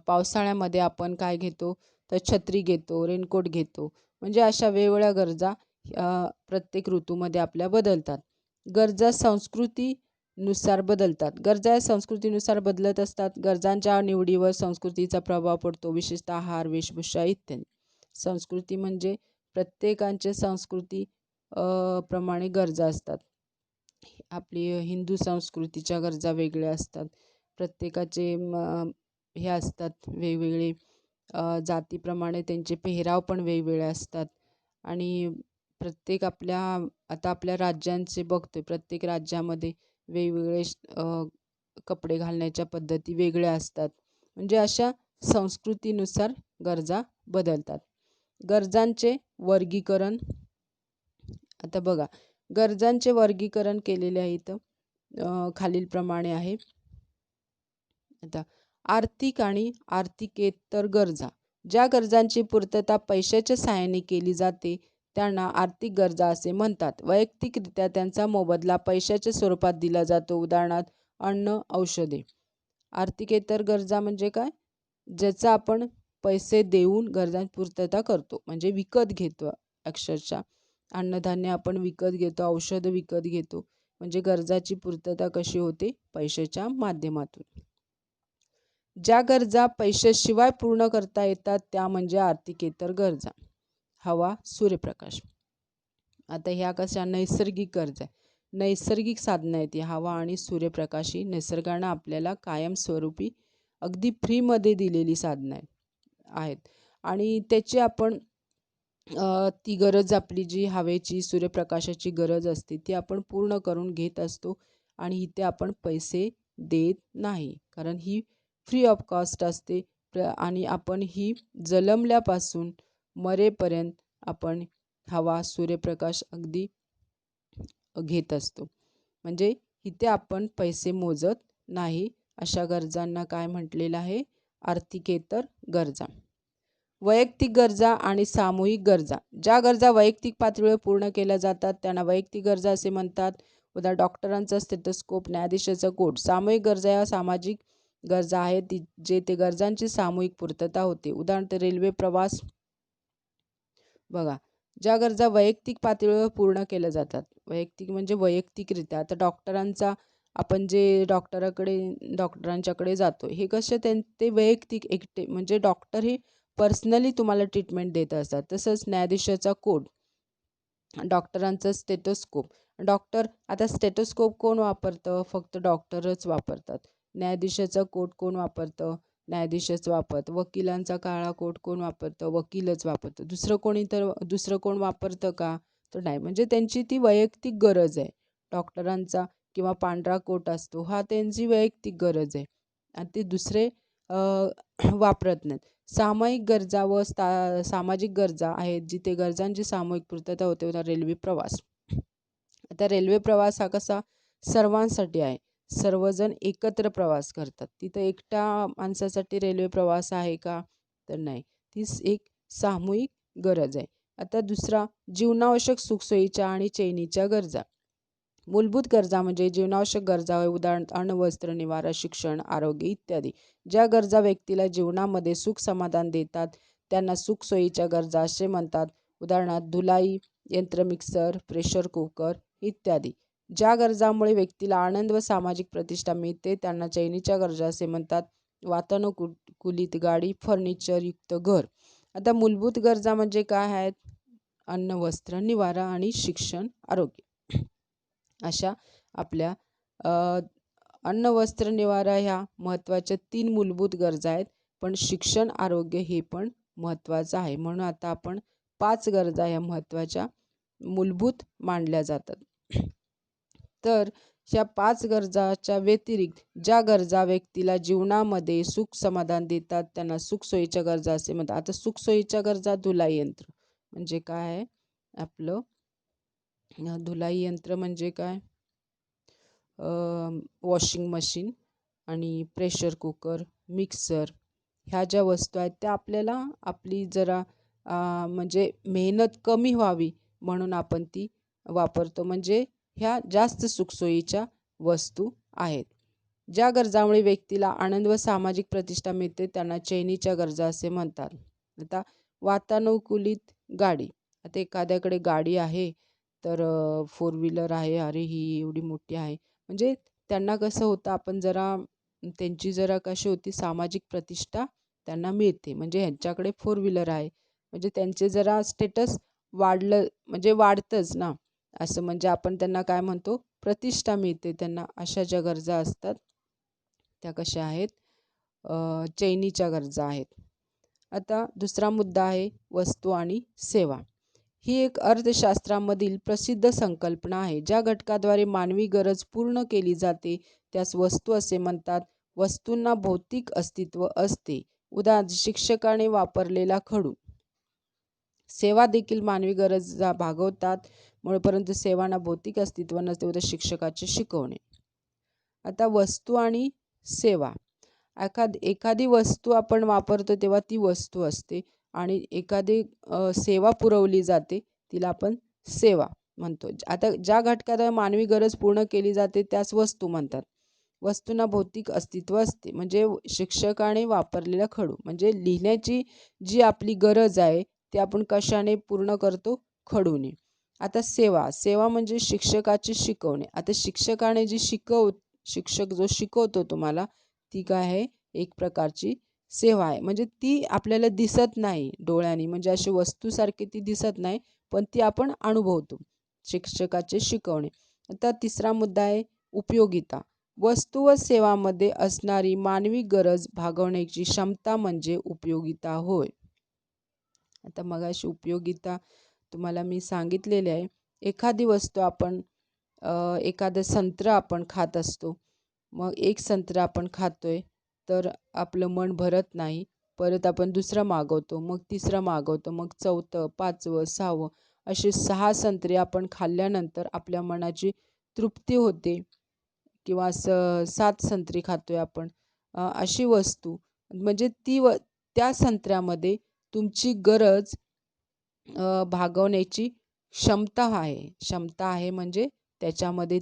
पावसाळ्यामध्ये आपण काय घेतो तर छत्री घेतो, रेनकोट घेतो. म्हणजे अशा वेगवेगळ्या गरजा प्रत्येक ऋतूमध्ये आपल्या बदलतात. गरजा संस्कृतीनुसार बदलतात. गरजा या संस्कृतीनुसार बदलत असतात. गरजांच्या निवडीवर संस्कृतीचा प्रभाव पडतो, विशेषतः आहार, वेशभूषा इत्यादी. संस्कृती म्हणजे प्रत्येकांच्या संस्कृती प्रमाणे गरजा असतात. आपली हिंदू संस्कृतीच्या गरजा वेगळ्या असतात. प्रत्येकाचे हे असतात वेगवेगळे, जातीप्रमाणे त्यांचे पेहराव पण वेगवेगळे असतात. आणि आपल्या राज्यांचे बघतोय, प्रत्येक राज्यामध्ये वेगवेगळे कपडे घालण्याच्या पद्धती वेगळ्या असतात. म्हणजे अशा संस्कृतीनुसार गरजा बदलतात. गरजांचे वर्गीकरण, आता बघा, गरजांचे वर्गीकरण केलेले आहे इथं खालीलप्रमाणे आहे. आता आर्थिक आणि आर्थिकेतर गरजा. ज्या गरजांची पूर्तता पैशाच्या सहाय्याने केली जाते त्यांना आर्थिक गरजा असे म्हणतात. वैयक्तिकरित्या त्यांचा मोबदला पैशाच्या स्वरूपात दिला जातो, उदाहरणार्थ अन्न, औषधे. आर्थिकेतर गरजा म्हणजे काय? ज्याचा आपण पैसे देऊन गरजांची पूर्तता करतो, म्हणजे विकत घेतो. अक्षरशः अन्नधान्य आपण विकत घेतो, औषधं विकत घेतो. म्हणजे गरजाची पूर्तता कशी होते? पैशाच्या माध्यमातून. ज्या गरजा पैशाशिवाय पूर्ण करता येतात त्या म्हणजे आर्थिकेतर गरजा. हवा, सूर्यप्रकाश. आता ह्या कशा? नैसर्गिक गरजा. नैसर्गिक साधनं आहेत, हवा आणि सूर्यप्रकाश ही निसर्गानं आपल्याला कायमस्वरूपी अगदी फ्रीमध्ये दिलेली साधनं आहेत. आणि त्याची आपण ती गरज, आपली जी हवेची, सूर्यप्रकाशाची गरज असते ती आपण पूर्ण करून घेत असतो. आणि इथे आपण पैसे देत नाही, कारण ही फ्री ऑफ कॉस्ट असते. आणि आपण ही जन्मल्यापासून मरेपर्यंत आपण हवा, सूर्यप्रकाश अगदी घेत असतो. म्हणजे इथे आपण पैसे मोजत नाही. अशा गरजांना काय म्हटलेलं आहे? आर्थिकेतर गरजा. वैयक्तिक गरजा आणि सामूहिक गरजा. ज्या गरजा वैयक्तिक पातळीवर पूर्ण केल्या जातात त्यांना वैयक्तिक गरजा असे म्हणतात. उदाहरण डॉक्टरांचा स्टेथोस्कोप, न्यायाधीशाचा कोट. सामूहिक गरजा या सामाजिक गरजा आहेत जे ते गरजांची सामूहिक पूर्तता होते. उदाहरणार्थ रेल्वे प्रवास. बघा, ज्या गरजा वैयक्तिक पातळीवर पूर्ण केल्या जातात, वैयक्तिक म्हणजे वैयक्तिकरित्या. आता डॉक्टरांचा, आपण जे डॉक्टरांच्याकडे जातो, हे कसे ते वैयक्तिक एकटे, म्हणजे डॉक्टर हे पर्सनली तुम्हाला ट्रीटमेंट देत असतात. तसंच न्यायाधीशाचा कोड, डॉक्टरांचं स्टेथोस्कोप. आता स्टेथोस्कोप कोण वापरतं? फक्त डॉक्टरच वापरतात. न्यायाधीशाचा कोट कोण वापरतं? न्यायाधीशच वापरतं. वकिलांचा काळा कोट कोण वापरतं? वकीलच वापरतं. दुसरं कोण वापरतं का? तर नाही. म्हणजे त्यांची ती वैयक्तिक गरज आहे. डॉक्टरांचा किंवा पांढरा कोट असतो, हा त्यांची वैयक्तिक गरज आहे आणि ते दुसरे वापरत नाहीत. सामायिक गरजा व सामाजिक गरजा आहेत जिथे गरजांची सामूहिक पूर्तता होते. रेल्वे प्रवास. आता रेल्वे प्रवास हा कसा? सर्वांसाठी आहे. सर्वजण एकत्र प्रवास करतात. तिथं एकट्या माणसासाठी रेल्वे प्रवास आहे का? तर नाही. ती एक सामूहिक गरज आहे. आता दुसरा, जीवनावश्यक सुखसोयीच्या आणि चैनीच्या गरजा. मूलभूत गरजा म्हणजे जीवनावश्यक गरजा होय. उदाहरण अन्न, वस्त्र, निवारा, शिक्षण, आरोग्य इत्यादी. ज्या गरजा व्यक्तीला जीवनामध्ये सुख समाधान देतात त्यांना सुखसोयीच्या गरजा असे म्हणतात. उदाहरणार्थ धुलाई यंत्र, मिक्सर, प्रेशर कुकर इत्यादी. ज्या गरजामुळे व्यक्तीला आनंद व सामाजिक प्रतिष्ठा मिळते त्यांना चैनीच्या गरजा असे म्हणतात. वातानुकूलित गाडी, फर्निचरयुक्त घर. आता मूलभूत गरजा म्हणजे काय आहेत? अन्न, वस्त्र, निवारा आणि शिक्षण, आरोग्य. अशा आपल्या अन्न, वस्त्र, निवारा ह्या महत्त्वाच्या 3 मूलभूत गरजा आहेत. पण शिक्षण, आरोग्य हे पण महत्त्वाचं आहे. म्हणून आता आपण 5 गरजा ह्या महत्त्वाच्या मूलभूत मानल्या जातात. तर ह्या 5 गरजाच्या व्यतिरिक्त ज्या गरजा व्यक्तीला जीवनामध्ये सुख समाधान देतात त्यांना सुखसोयीच्या गरजा असे म्हणतात. आता सुखसोयीच्या गरजा धुलाई यंत्र म्हणजे काय आहे? आपलं धुलाई यंत्र म्हणजे काय? वॉशिंग मशीन आणि प्रेशर कुकर, मिक्सर ह्या ज्या वस्तू आहेत त्या आपल्याला आपली जरा म्हणजे मेहनत कमी व्हावी म्हणून आपण ती वापरतो. म्हणजे ह्या जास्त सुखसोयीच्या वस्तू आहेत. ज्या गरजामुळे व्यक्तीला आनंद व सामाजिक प्रतिष्ठा मिळते त्यांना चैनीच्या गरजा असे म्हणतात. आता वातानुकूलित गाडी. आता एखाद्याकडे गाडी आहे तर 4 व्हीलर आहे, अरे ही एवढी मोठी आहे, म्हणजे त्यांना कसं होतं, आपण जरा त्यांची जरा कशी होती सामाजिक प्रतिष्ठा त्यांना मिळते. म्हणजे ह्यांच्याकडे 4 व्हीलर आहे म्हणजे त्यांचे जरा स्टेटस वाढलं म्हणजे वाढतंच ना, असं म्हणजे आपण त्यांना काय म्हणतो, प्रतिष्ठा मिळते त्यांना. अशा ज्या गरजा असतात त्या कशा आहेत? चैनीच्या गरजा आहेत. आता दुसरा मुद्दा आहे वस्तू आणि सेवा. ही एक अर्थशास्त्रामधील प्रसिद्ध संकल्पना आहे. ज्या घटकाद्वारे मानवी गरज पूर्ण केली जाते त्यास वस्तू असे म्हणतात. वस्तूंना भौतिक अस्तित्व असते. उदाहरण शिक्षकाने वापरलेला खडू. सेवा देखील मानवी गरजा भागवतात परंतु सेवांना भौतिक अस्तित्व नसते. उदाहरण शिक्षकाचे शिकवणे. आता वस्तू आणि सेवा. एखादी वस्तू आपण वापरतो तेव्हा ती वस्तू असते आणि एखादी सेवा पुरवली जाते तिला आपण सेवा म्हणतो. आता ज्या घटकाद्वारे मानवी गरज पूर्ण केली जाते त्यास वस्तू म्हणतात. वस्तूंना भौतिक अस्तित्व असते. म्हणजे शिक्षकाने वापरलेला खडू म्हणजे लिहिण्याची जी आपली गरज आहे ती आपण कशाने पूर्ण करतो? खडूने. आता सेवा म्हणजे शिक्षकाचे शिकवणे. आता शिक्षकाने जी शिक्षक जो शिकवतो तुम्हाला ती काय आहे? एक प्रकारची सेवा आहे. म्हणजे ती आपल्याला दिसत नाही डोळ्यांनी, म्हणजे अशी वस्तूसारखी ती दिसत नाही पण ती आपण अनुभवतो. शिक्षकाचे शिकवणे. आता तिसरा मुद्दा आहे उपयोगिता. वस्तू व सेवामध्ये असणारी मानवी गरज भागवण्याची क्षमता म्हणजे उपयोगिता होय. आता मगाशी उपयोगिता तुम्हाला मी सांगितलेले आहे. एखादी वस्तू आपण एखादं संत्र आपण खात असतो, मग एक संत्र आपण खातोय तर आपलं मन भरत नाही, परत आपण दुसरं मागवतो, मग तिसरं मागवतो, मग चौथं, 5वं, 6वं असे 6 संत्रे आपण खाल्ल्यानंतर आपल्या मनाची तृप्ती होते. किंवा 7 संत्री खातोय आपण, अशी वस्तू म्हणजे त्या संत्र्यामध्ये तुमची गरज भागवण्याची क्षमता आहे म्हणजे त्याच्यामध्ये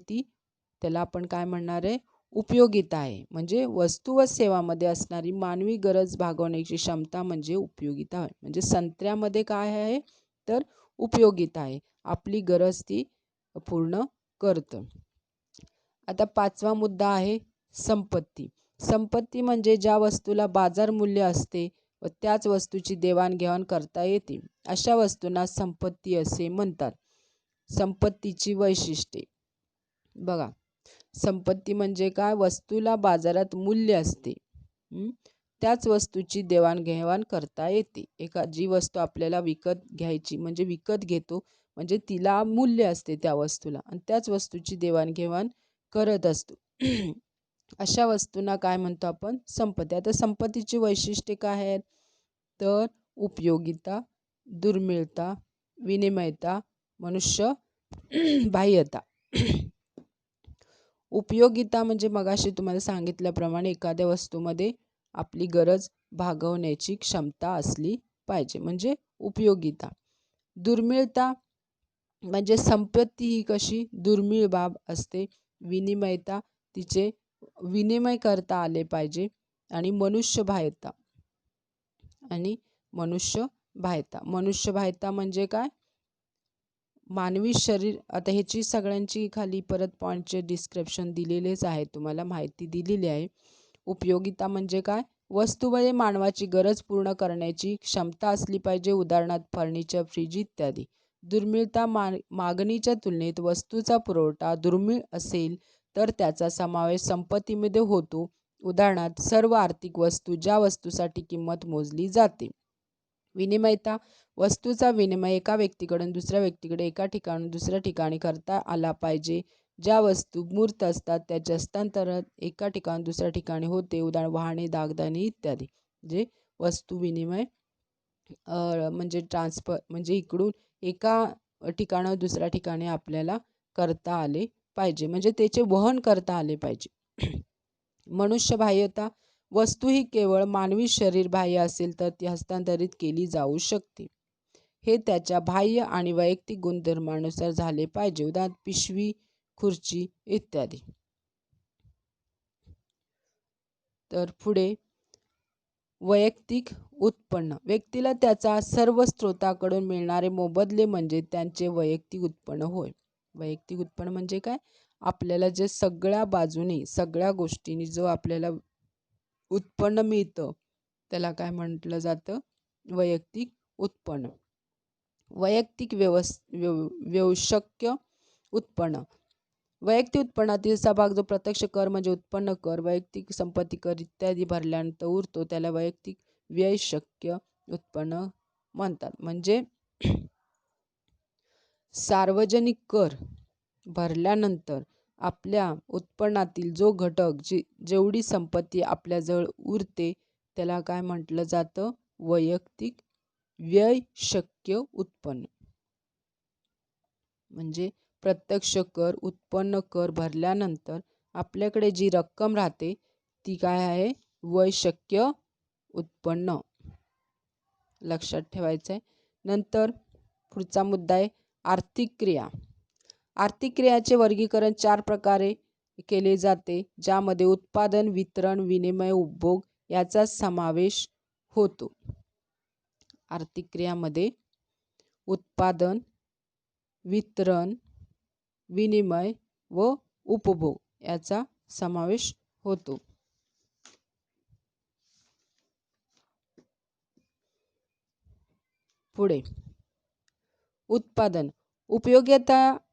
त्याला आपण काय म्हणणार आहे? उपयोगिता आहे. म्हणजे वस्तू व सेवामध्ये असणारी मानवी गरज भागवण्याची क्षमता म्हणजे उपयोगिता आहे. म्हणजे संत्र्यामध्ये काय आहे? तर उपयोगिता आहे. आपली गरज ती पूर्ण करतं. आता 5वा मुद्दा आहे संपत्ती. संपत्ती म्हणजे ज्या वस्तूला बाजार मूल्य असते व त्याच वस्तूची देवाणघेवाण करता येते अशा वस्तूंना संपत्ती असे म्हणतात. संपत्तीची वैशिष्ट्ये बघा. संपत्ती म्हणजे काय? वस्तूला बाजारात मूल्य असते, त्याच वस्तूची देवाणघेवाण करता येते. जी वस्तू आपल्याला विकत घ्यायची म्हणजे विकत घेतो म्हणजे तिला मूल्य असते त्या वस्तूला आणि त्याच वस्तूची देवाणघेवाण करत असतो. अशा वस्तूंना काय म्हणतो आपण? संपत्ती. आता संपत्तीची वैशिष्ट्ये काय आहेत? तर उपयोगिता, दुर्मिळता, विनिमयता, मनुष्य बाह्यता. उपयोगिता म्हणजे मगाशी तुम्हाला सांगितल्याप्रमाणे एखाद्या वस्तूमध्ये आपली गरज भागवण्याची क्षमता असली पाहिजे म्हणजे उपयोगिता. दुर्मिळता म्हणजे संपत्ती ही कशी दुर्मिळ बाब असते. विनिमयता तिचे विनिमय करता आले पाहिजे. आणि मनुष्यबाह्यता मनुष्यबाह्यता म्हणजे काय? मानवी शरीर. आता ह्याची सगळ्यांची खाली परत पॉईंटचे डिस्क्रिप्शन दिलेलेच आहे, तुम्हाला माहिती दिलेली आहे. उपयोगिता म्हणजे काय? वस्तूमध्ये मानवाची गरज पूर्ण करण्याची क्षमता असली पाहिजे, उदाहरणार्थ फर्निचर, फ्रीज इत्यादी. दुर्मिळता मागणीच्या तुलनेत वस्तूचा पुरवठा दुर्मिळ असेल तर त्याचा समावेश संपत्तीमध्ये होतो, उदाहरणार्थ सर्व आर्थिक वस्तू, ज्या वस्तूसाठी किंमत मोजली जाते. विनिमयता वस्तूचा विनिमय एका व्यक्तीकडून दुसऱ्या व्यक्तीकडे एका ठिकाणून दुसऱ्या ठिकाणी करता आला पाहिजे. ज्या वस्तू मूर्त असतात त्याचे हस्तांतरण एका ठिकाणून दुसऱ्या ठिकाणी होते, उदाहरण वाहने, दागदाणे इत्यादी. जे वस्तू विनिमय म्हणजे ट्रान्सफर म्हणजे इकडून एका ठिकाणावर दुसऱ्या ठिकाणी आपल्याला करता आले पाहिजे, म्हणजे त्याचे वहन करता आले पाहिजे. मनुष्य बाह्यता वस्तू ही केवळ मानवी शरीर बाह्य असेल तर ती हस्तांतरित केली जाऊ शकते. हे त्याच्या बाह्य आणि वैयक्तिक गुणधर्मानुसार झाले पाहिजे, उदाहरणार्थ पिशवी, खुर्ची इत्यादी. तर पुढे वैयक्तिक उत्पन्न व्यक्तीला त्याचा सर्व स्रोताकडून मिळणारे मोबदले म्हणजे त्यांचे वैयक्तिक उत्पन्न होय. वैयक्तिक उत्पन्न म्हणजे काय? आपल्याला जे सगळ्या बाजूने सगळ्या गोष्टींनी जो आपल्याला उत्पन्न मिळतं त्याला काय म्हटलं जातं? वैयक्तिक उत्पन्न. वैयक्तिक व्यवशक्य उत्पन्न वैयक्तिक उत्पन्नातील सहभाग जो प्रत्यक्ष कर म्हणजे उत्पन्न कर, वैयक्तिक संपत्ती कर इत्यादी भरल्यानंतर उरतो त्याला वैयक्तिक व्ययशक्य उत्पन्न म्हणतात. म्हणजे सार्वजनिक कर भरल्यानंतर आपल्या उत्पन्नातील जो घटक जेवढी संपत्ती आपल्याजवळ उरते त्याला काय म्हटलं जातं? वैयक्तिक व्ययशक्य उत्पन्न. म्हणजे प्रत्यक्ष कर, उत्पन्न कर भरल्यानंतर आपल्याकडे जी रक्कम राहते ती काय आहे? वैयक्तिक उत्पन्न. लक्षात ठेवायचं आहे. नंतर पुढचा मुद्दा आहे आर्थिक क्रिया. आर्थिक क्रियाचे वर्गीकरण 4 प्रकारे केले जाते, ज्यामध्ये उत्पादन, वितरण, विनिमय, उपभोग याचा समावेश होतो. आर्थिक क्रियामध्ये उत्पादन, वितरण, विनिमय व उपभोग याचा समावेश होतो. पुढे उत्पादन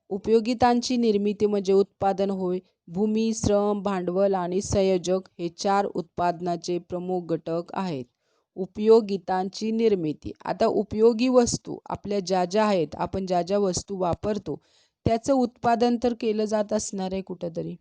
उपयोगितांची निर्मिती म्हणजे उत्पादन होय. भूमी, श्रम, भांडवल आणि संयोजक हे 4 उत्पादनाचे प्रमुख घटक आहेत. उपयोगितांची निर्मिती. आता उपयोगी वस्तू आपल्या ज्या ज्या आहेत, आपण ज्या ज्या वस्तू वापरतो त्याचं उत्पादन तर केलं जात असणार आहे कुठंतरी.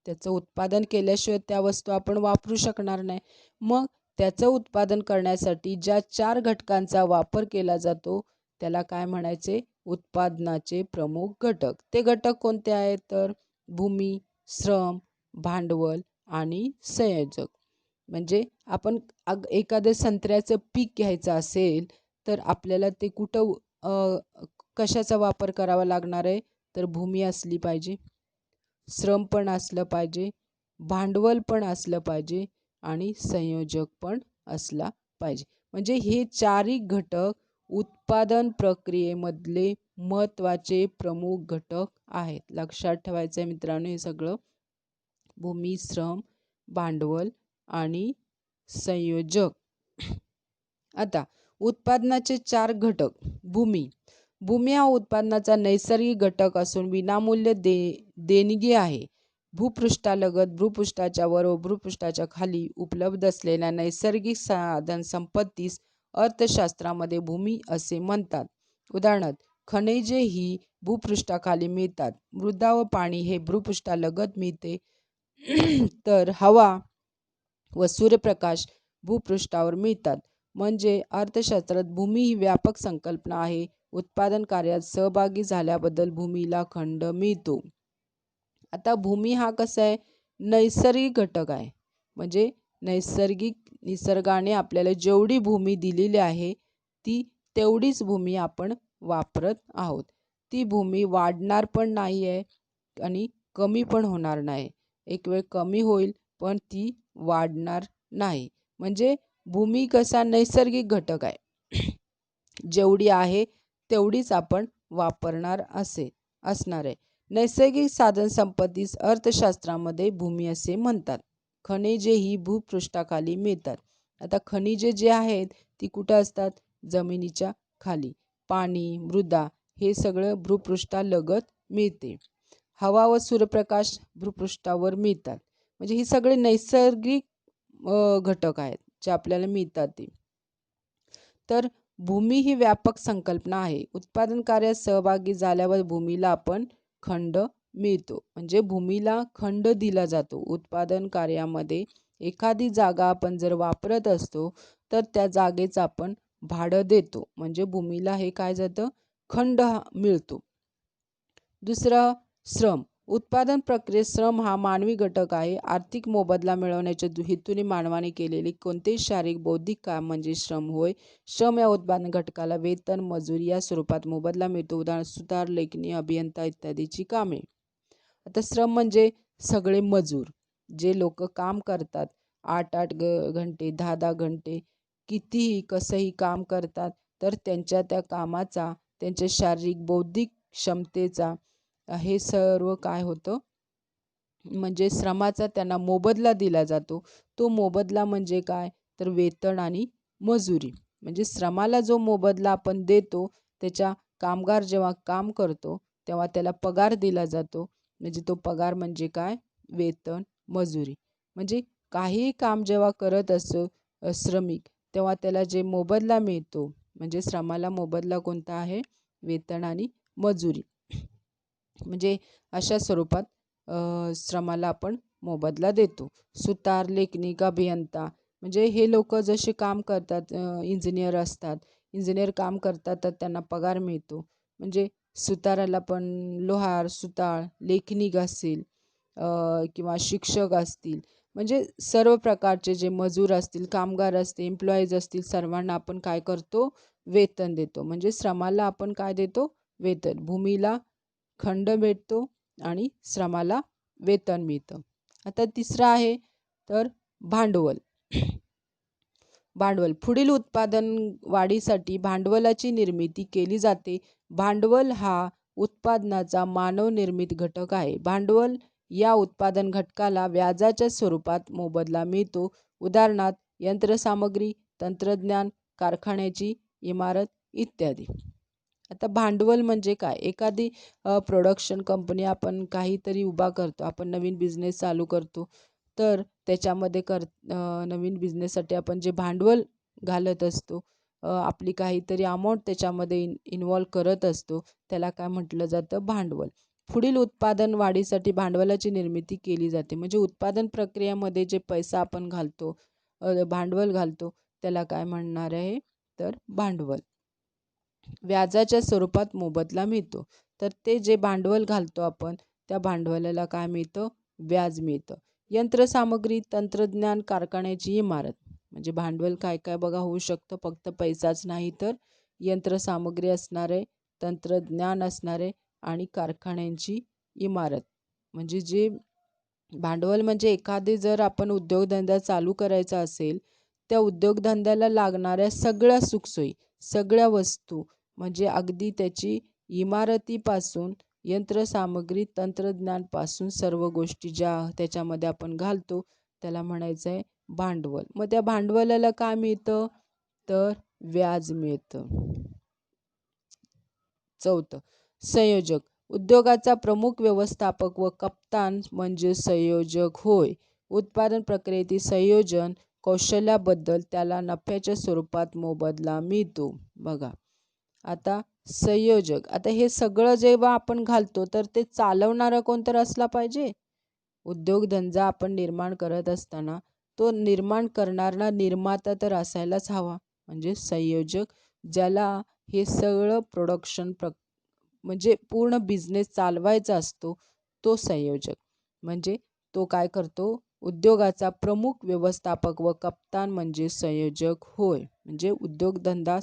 त्याचं उत्पादन केल्याशिवाय त्या वस्तू आपण वापरू शकणार नाही. मग त्याचं उत्पादन करण्यासाठी ज्या 4 घटकांचा वापर केला जातो त्याला काय म्हणायचे? उत्पादनाचे प्रमुख घटक. ते घटक कोणते आहेत? तर भूमी, श्रम, भांडवल आणि संयोजक. म्हणजे आपण एखादं संत्र्याचं पीक घ्यायचं असेल तर आपल्याला ते कुठं कशाचा वापर करावा लागणार आहे? तर भूमी असली पाहिजे, श्रम पण असलं पाहिजे, भांडवल पण असलं पाहिजे आणि संयोजक पण असला पाहिजे. म्हणजे हे 4ही घटक उत्पादन प्रक्रियेमधले महत्त्वाचे प्रमुख घटक आहेत. लक्षात ठेवायचं आहे मित्रांनो हे सगळं. भूमी, श्रम, भांडवल आणि संयोजक. आता उत्पादनाचे 4 घटक. भूमी हा उत्पादनाचा नैसर्गिक घटक असून विनामूल्य देणगी आहे. भूपृष्ठालगत, भूपृष्ठाच्या वर व भूपृष्ठाच्या खाली उपलब्ध असलेल्या नैसर्गिक साधन संपत्तीस अर्थशास्त्रामध्ये भूमी असे म्हणतात. उदाहरणार्थ खनिजे ही भूपृष्ठाखाली मिळतात, मृदा व पाणी हे भूपृष्ठालगत मिळते, तर हवा व सूर्यप्रकाश भूपृष्ठावर मिळतात. म्हणजे अर्थशास्त्रात भूमी ही व्यापक संकल्पना आहे. उत्पादन कार्यात सहभागी झाल्याबद्दल भूमीला खंड मिळतो. आता भूमी हा कसा आहे? नैसर्गिक घटक आहे. म्हणजे निसर्गाने आपल्याला जेवढी भूमी दिलेली आहे ती तेवढीच भूमी आपण वापरत आहोत. ती भूमी वाढणार पण नाही आहे आणि कमी पण होणार नाही. एक वेळ कमी होईल पण ती वाढणार नाही. म्हणजे भूमी कसा नैसर्गिक घटक आहे. जेवढी आहे तेवढीच आपण वापरणार असणार आहे. नैसर्गिक साधन संपत्तीस अर्थशास्त्रामध्ये भूमी असे म्हणतात. खनिजे ही भूपृष्ठाखाली मिळतात. आता खनिजे जे आहेत ती कुठं असतात? जमिनीच्या खाली. पाणी, मृदा हे सगळं भूपृष्ठालगत मिळते. हवा व सूर्यप्रकाश भूपृष्ठावर मिळतात. म्हणजे ही सगळे नैसर्गिक घटक आहेत जे आपल्याला मिळतात ते. तर भूमी ही व्यापक संकल्पना आहे. उत्पादन कार्यात सहभागी झाल्यावर भूमीला आपण खंड मिळतो. म्हणजे भूमीला खंड दिला जातो. उत्पादन कार्यामध्ये एखादी जागा आपण जर वापरत असतो तर त्या जागेचं आपण भाडं देतो. म्हणजे भूमीला हे काय जातं? खंड मिळतो. दुसरं श्रम. उत्पादन प्रक्रियेत श्रम हा मानवी घटक आहे. आर्थिक मोबदला मिळवण्याच्या हेतूने मानवाने केलेले कोणतेही शारीरिक बौद्धिक काम म्हणजे श्रम होय. श्रम या उत्पादन घटकाला वेतन, मजुरी या स्वरूपात मोबदला मिळतो. उदाहरण सुतार, लेखणी, अभियंता इत्यादीची कामे. आता श्रम म्हणजे सगळे मजूर जे लोक काम करतात 8-8 घंटे 10-10 घंटे कितीही कसंही काम करतात, तर त्यांच्या त्या कामाचा त्यांच्या शारीरिक बौद्धिक क्षमतेचा हे सर्व काय होतं? म्हणजे श्रमाचा त्यांना मोबदला दिला जातो. तो मोबदला म्हणजे काय? तर वेतन आणि मजुरी. म्हणजे श्रमाला जो मोबदला आपण देतो त्याच्या कामगार जेव्हा काम करतो तेव्हा त्याला पगार दिला जातो. म्हणजे तो पगार म्हणजे काय? वेतन, मजुरी. म्हणजे काहीही काम जेव्हा करत असतो श्रमिक तेव्हा त्याला जे मोबदला मिळतो म्हणजे श्रमाला मोबदला कोणता आहे? वेतन आणि मजुरी. म्हणजे अशा स्वरूपात श्रमाला आपण मोबदला देतो. सुतार, लेखनिक, अभियंता म्हणजे हे लोक जसे काम करतात, इंजिनियर असतात, इंजिनियर काम करतात तर त्यांना पगार मिळतो. म्हणजे सुताराला पण लोहार, सुतार, लेखनिक असेल किंवा शिक्षक असतील, म्हणजे सर्व प्रकारचे जे मजूर असतील, कामगार असतील, एम्प्लॉईज असतील, सर्वांना आपण काय करतो? वेतन देतो. म्हणजे श्रमाला आपण काय देतो? वेतन. भूमीला खंड भेटतो आणि श्रमाला वेतन मिळतं. आता तिसरं आहे तर भांडवल. भांडवल. पुढील उत्पादन वाढीसाठी भांडवलाची निर्मिती केली जाते. भांडवल हा उत्पादनाचा मानवनिर्मित घटक आहे. भांडवल या उत्पादन घटकाला व्याजाच्या स्वरूपात मोबदला मिळतो. उदाहरणार्थ यंत्रसामग्री, तंत्रज्ञान, कारखान्याची इमारत इत्यादी. आता भांडवल म्हणजे काय? एखादी प्रोडक्शन कंपनी आपण काहीतरी उभा करतो, आपण नवीन बिझनेस चालू करतो, तर त्याच्यामध्ये नवीन बिझनेससाठी आपण जे भांडवल घालत असतो, आपली काहीतरी अमाऊंट त्याच्यामध्ये इन्व्हॉल्व करत असतो, त्याला काय म्हटलं जातं? भांडवल. पुढील उत्पादन वाढीसाठी भांडवलाची निर्मिती केली जाते. म्हणजे उत्पादन प्रक्रियेमध्ये जे पैसा आपण घालतो, भांडवल घालतो, त्याला काय म्हणणार आहे? तर भांडवल. व्याजाच्या स्वरूपात मोबदला मिळतो. तर ते जे भांडवल घालतो आपण त्या भांडवलाला काय मिळतं? व्याज मिळतं. यंत्रसामग्री, तंत्रज्ञान, कारखान्याची इमारत. म्हणजे भांडवल काय काय बघा होऊ शकतं. फक्त पैसाच नाही तर यंत्रसामग्री असणार आहे, तंत्रज्ञान असणार आहे आणि कारखान्यांची इमारत. म्हणजे जे भांडवल म्हणजे एखादे जर आपण उद्योगधंदा चालू करायचा असेल, त्या उद्योगधंद्याला लागणाऱ्या सगळ्या सुखसोयी, सगळ्या वस्तू म्हणजे अगदी त्याची इमारतीपासून यंत्रसामग्री, तंत्रज्ञानपासून सर्व गोष्टी ज्या त्याच्यामध्ये आपण घालतो त्याला म्हणायचं आहे भांडवल. मग त्या भांडवलाला काय मिळतं? तर व्याज मिळतं. चौथं, संयोजक. उद्योगाचा प्रमुख व्यवस्थापक व कप्तान म्हणजे संयोजक होय. उत्पादन प्रक्रियेतील संयोजन कौशल्याबद्दल त्याला नफ्याच्या स्वरूपात मोबदला मिळतो. बघा आता संयोजक. आता हे सगळं जेव्हा आपण घालतो तर ते चालवणारा कोणतर असला पाहिजे. उद्योगधंदा आपण निर्माण करत असताना तो निर्माण करणारा निर्माता तर असायलाच हवा. म्हणजे संयोजक, ज्याला हे सगळं प्रोडक्शन म्हणजे पूर्ण बिझनेस चालवायचा असतो तो संयोजक. म्हणजे तो काय करतो? उद्योगाचा प्रमुख व्यवस्थापक व कप्तान म्हणजे संयोजक होय. म्हणजे उद्योगधंदा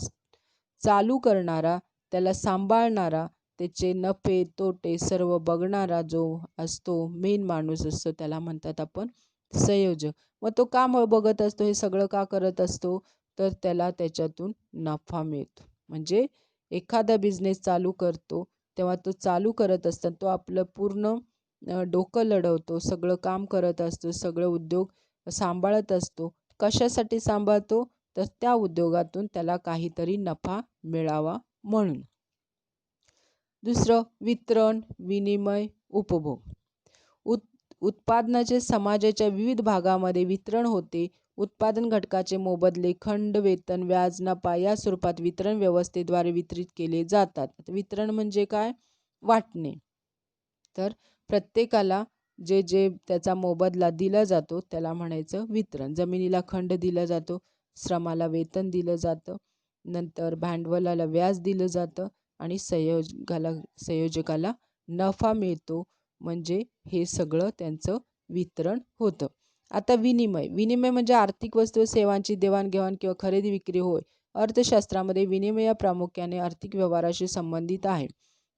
चालू करणारा, त्याला सांभाळणारा, त्याचे नफे तोटे सर्व बघणारा जो असतो मेन माणूस असतो त्याला म्हणतात आपण संयोजक. मग तो का बघत असतो? हे सगळं का करत असतो? तर त्याला त्याच्यातून नफा मिळतो. म्हणजे एखादा बिझनेस चालू करतो तेव्हा तो चालू करत असताना तो आपलं पूर्ण डोकं लढवतो, सगळं काम करत असतो, सगळं उद्योग सांभाळत असतो. कशासाठी सांभाळतो? तर त्या उद्योगातून त्याला काहीतरी नफा मिळावा म्हणून. दुसरं वितरण, विनिमय, उपभोग. उत्पादनाचे समाजाच्या विविध भागामध्ये वितरण होते. उत्पादन घटकाचे मोबदले, खंड, वेतन, व्याज, नफा या स्वरूपात वितरण व्यवस्थेद्वारे वितरित केले जातात. वितरण म्हणजे काय? वाटणे. तर प्रत्येकाला जे जे त्याचा मोबदला दिला जातो त्याला म्हणायचं वितरण. जमिनीला खंड दिला जातो, श्रमाला वेतन दिलं जातं, नंतर भांडवलाला व्याज दिलं जातं आणि संयोजकाला नफा मिळतो. म्हणजे हे सगळं त्यांचं वितरण होतं. आता विनिमय. विनिमय म्हणजे आर्थिक वस्तू व सेवांची देवाणघेवाण किंवा खरेदी विक्री होय. अर्थशास्त्रामध्ये विनिमय प्रामुख्याने आर्थिक व्यवहाराशी संबंधित आहे.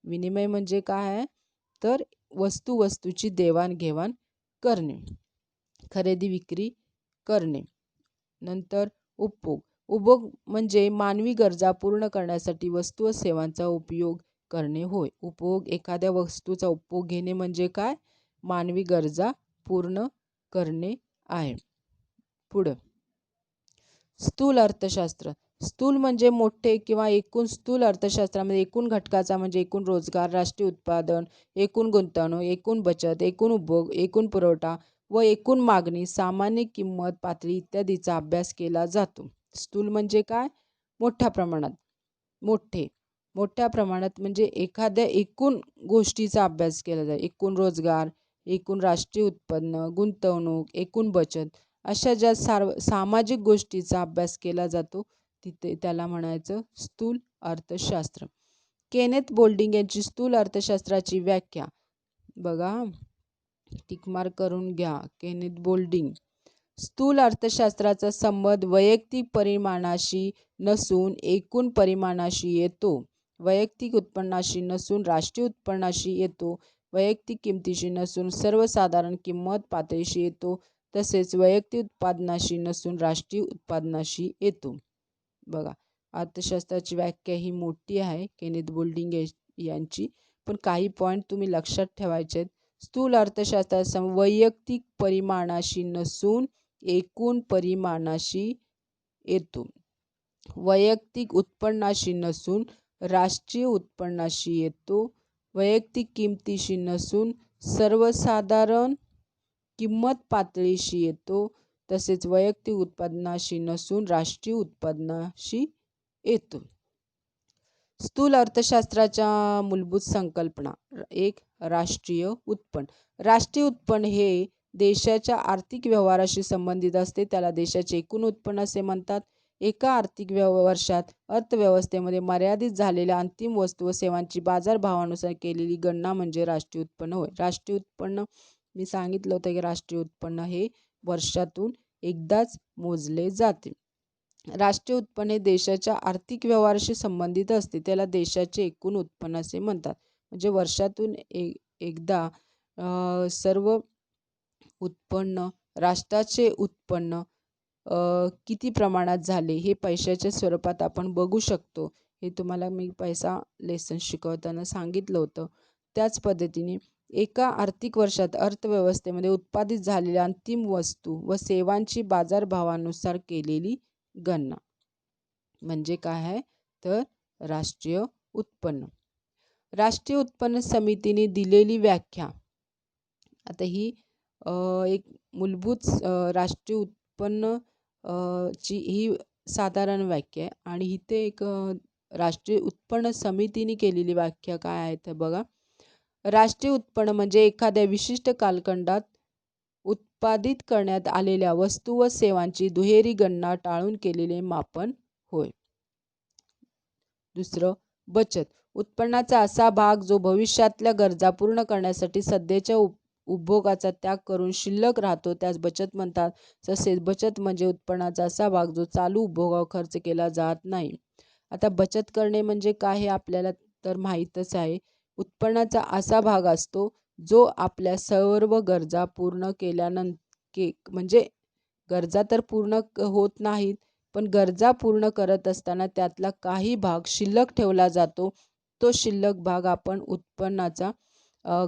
विनिमय म्हणजे काय आहे? तर वस्तूची देवाणघेवाण करणे, खरेदी विक्री करणे. नंतर उपभोग. उपभोग म्हणजे मानवी गरजा पूर्ण करण्यासाठी वस्तू व सेवांचा उपयोग करणे होय. उपभोग, एखाद्या वस्तूचा उपभोग घेणे म्हणजे काय? मानवी गरजा पूर्ण करणे आहे. पुढं स्थूल अर्थशास्त्र. स्थूल म्हणजे मोठे किंवा एकूण. स्थूल अर्थशास्त्रामध्ये एकूण घटकाचा म्हणजे एकूण रोजगार, राष्ट्रीय उत्पादन, एकूण गुंतवणूक, एकूण बचत, एकूण उपभोग, एकूण पुरवठा व एकूण मागणी, सामान्य किंमत पातळी इत्यादीचा अभ्यास केला जातो. स्थूल म्हणजे काय? मोठ्या प्रमाणात. मोठ्या प्रमाणात म्हणजे एखाद्या एकूण गोष्टीचा अभ्यास केला जातो. एकूण रोजगार, एकूण राष्ट्रीय उत्पन्न, गुंतवणूक, एकूण बचत अशा ज्या सामाजिक गोष्टीचा अभ्यास केला जातो तिथे त्याला म्हणायचं स्थूल अर्थशास्त्र. केनेथ बोल्डिंग यांची स्थूल अर्थशास्त्राची व्याख्या बघा, टिकमार्क करून घ्या. Kenneth Boulding. स्थूल अर्थशास्त्राचा संबंध वैयक्तिक परिमाणाशी नसून एकूण परिमाणाशी येतो. वैयक्तिक उत्पन्नाशी नसून राष्ट्रीय उत्पन्नाशी येतो. वैयक्तिक किमतीशी नसून सर्वसाधारण किंमत पातळीशी येतो. तसेच वैयक्तिक उत्पादनाशी नसून राष्ट्रीय उत्पादनाशी येतो. बघा, अर्थशास्त्राची व्याख्या ही मोठी आहे केनेथ बोल्डिंग यांची, पण काही पॉईंट तुम्ही लक्षात ठेवायचे आहेत. स्थूल अर्थशास्त्राचा वैयक्तिक परिमाणाशी नसून एकूण परिमाणाशी येतो. वैयक्तिक उत्पन्नाशी नसून राष्ट्रीय उत्पन्नाशी येतो. वैयक्तिक किमतीशी नसून सर्वसाधारण किंमत पातळीशी येतो. तसेच वैयक्तिक उत्पादनाशी नसून राष्ट्रीय उत्पादनाशी येतो. स्थूल अर्थशास्त्राच्या मूलभूत संकल्पना. 1. राष्ट्रीय उत्पन्न. राष्ट्रीय उत्पन्न हे देशाच्या आर्थिक व्यवहाराशी संबंधित असते. त्याला देशाचे एकूण उत्पन्न असे म्हणतात. एका आर्थिक वर्षात अर्थव्यवस्थेमध्ये मर्यादित झालेल्या अंतिम वस्तू व सेवांची बाजारभावानुसार केलेली गणना म्हणजे राष्ट्रीय उत्पन्न होय. राष्ट्रीय उत्पन्न मी सांगितलं होतं की राष्ट्रीय उत्पन्न हे वर्षातून एकदाच मोजले जाते. राष्ट्रीय उत्पन्न हे देशाच्या आर्थिक व्यवहाराशी संबंधित असते. त्याला देशाचे एकूण उत्पन्न असे म्हणतात. म्हणजे वर्षातून एकदा सर्व उत्पन्न, राष्ट्राचे उत्पन्न किती प्रमाणात झाले हे पैशाच्या स्वरूपात आपण बघू शकतो. हे तुम्हाला मी पैसा लेसन शिकवताना सांगितलं होतं. त्याच पद्धतीने एका आर्थिक वर्षात अर्थव्यवस्थेमध्ये उत्पादित झालेल्या अंतिम वस्तू व सेवांची बाजारभावानुसार केलेली गणना म्हणजे काय आहे? तर राष्ट्रीय उत्पन्न. राष्ट्रीय उत्पन्न समितीने दिलेली व्याख्या. आता ही एक मूलभूत राष्ट्रीय उत्पन्न ची ही साधारण व्याख्या आहे आणि इथे एक राष्ट्रीय उत्पन्न समितीने केलेली व्याख्या काय आहे तर बघा. राष्ट्रीय उत्पन्न म्हणजे एखाद्या विशिष्ट कालखंडात उत्पादित करण्यात आलेल्या वस्तू व सेवांची दुहेरी गणना टाळून केलेले मापन होय. दुसरं बचत. उत्पन्नाचा असा भाग जो भविष्यातल्या गरजा पूर्ण करण्यासाठी सध्याच्या उपभोगाचा त्याग करून शिल्लक राहतो त्यास बचत म्हणतात. तसेच बचत म्हणजे उत्पन्नाचा असा भाग जो चालू उपभोगावर खर्च केला जात नाही. आता बचत करणे म्हणजे काय हे आपल्याला तर माहीतच आहे. उत्पन्नाचा असा भाग असतो जो आपल्या सर्व गरजा पूर्ण केल्यानंतर म्हणजे गरजा तर पूर्ण होत नाहीत पण गरजा पूर्ण करत असताना त्यातला काही भाग शिल्लक ठेवला जातो. तो शिल्लक भाग आपण उत्पन्नाचा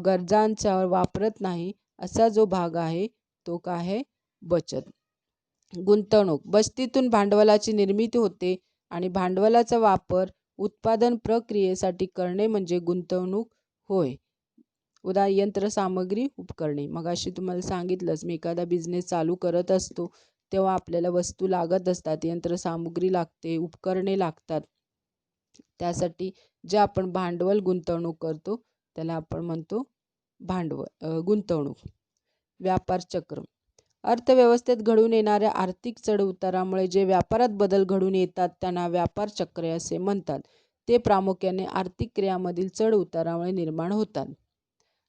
गरजांच्यावर वापरत नाही असा जो भाग आहे तो काय आहे? बचत. गुंतवणूक, बचतीतून भांडवलाची निर्मिती होते आणि भांडवलाचा वापर उत्पादन प्रक्रियेसाठी करणे म्हणजे गुंतवणूक होय. यंत्रसामग्री, उपकरणे. मगाशी तुम्हाला सांगितलंच, मी एखादा बिझनेस चालू करत असतो तेव्हा आपल्याला वस्तू लागत असतात, यंत्रसामुग्री लागते, उपकरणे लागतात. त्यासाठी जे आपण भांडवल गुंतवणूक करतो त्याला आपण म्हणतो गुंतवणूक. व्यापार चक्र, अर्थव्यवस्थेत घडून येणाऱ्या आर्थिक चढउतारामुळे जे व्यापारात बदल घडून येतात त्यांना व्यापार चक्रे असे म्हणतात. ते प्रामुख्याने आर्थिक क्रियामधील चढउतारामुळे निर्माण होतात.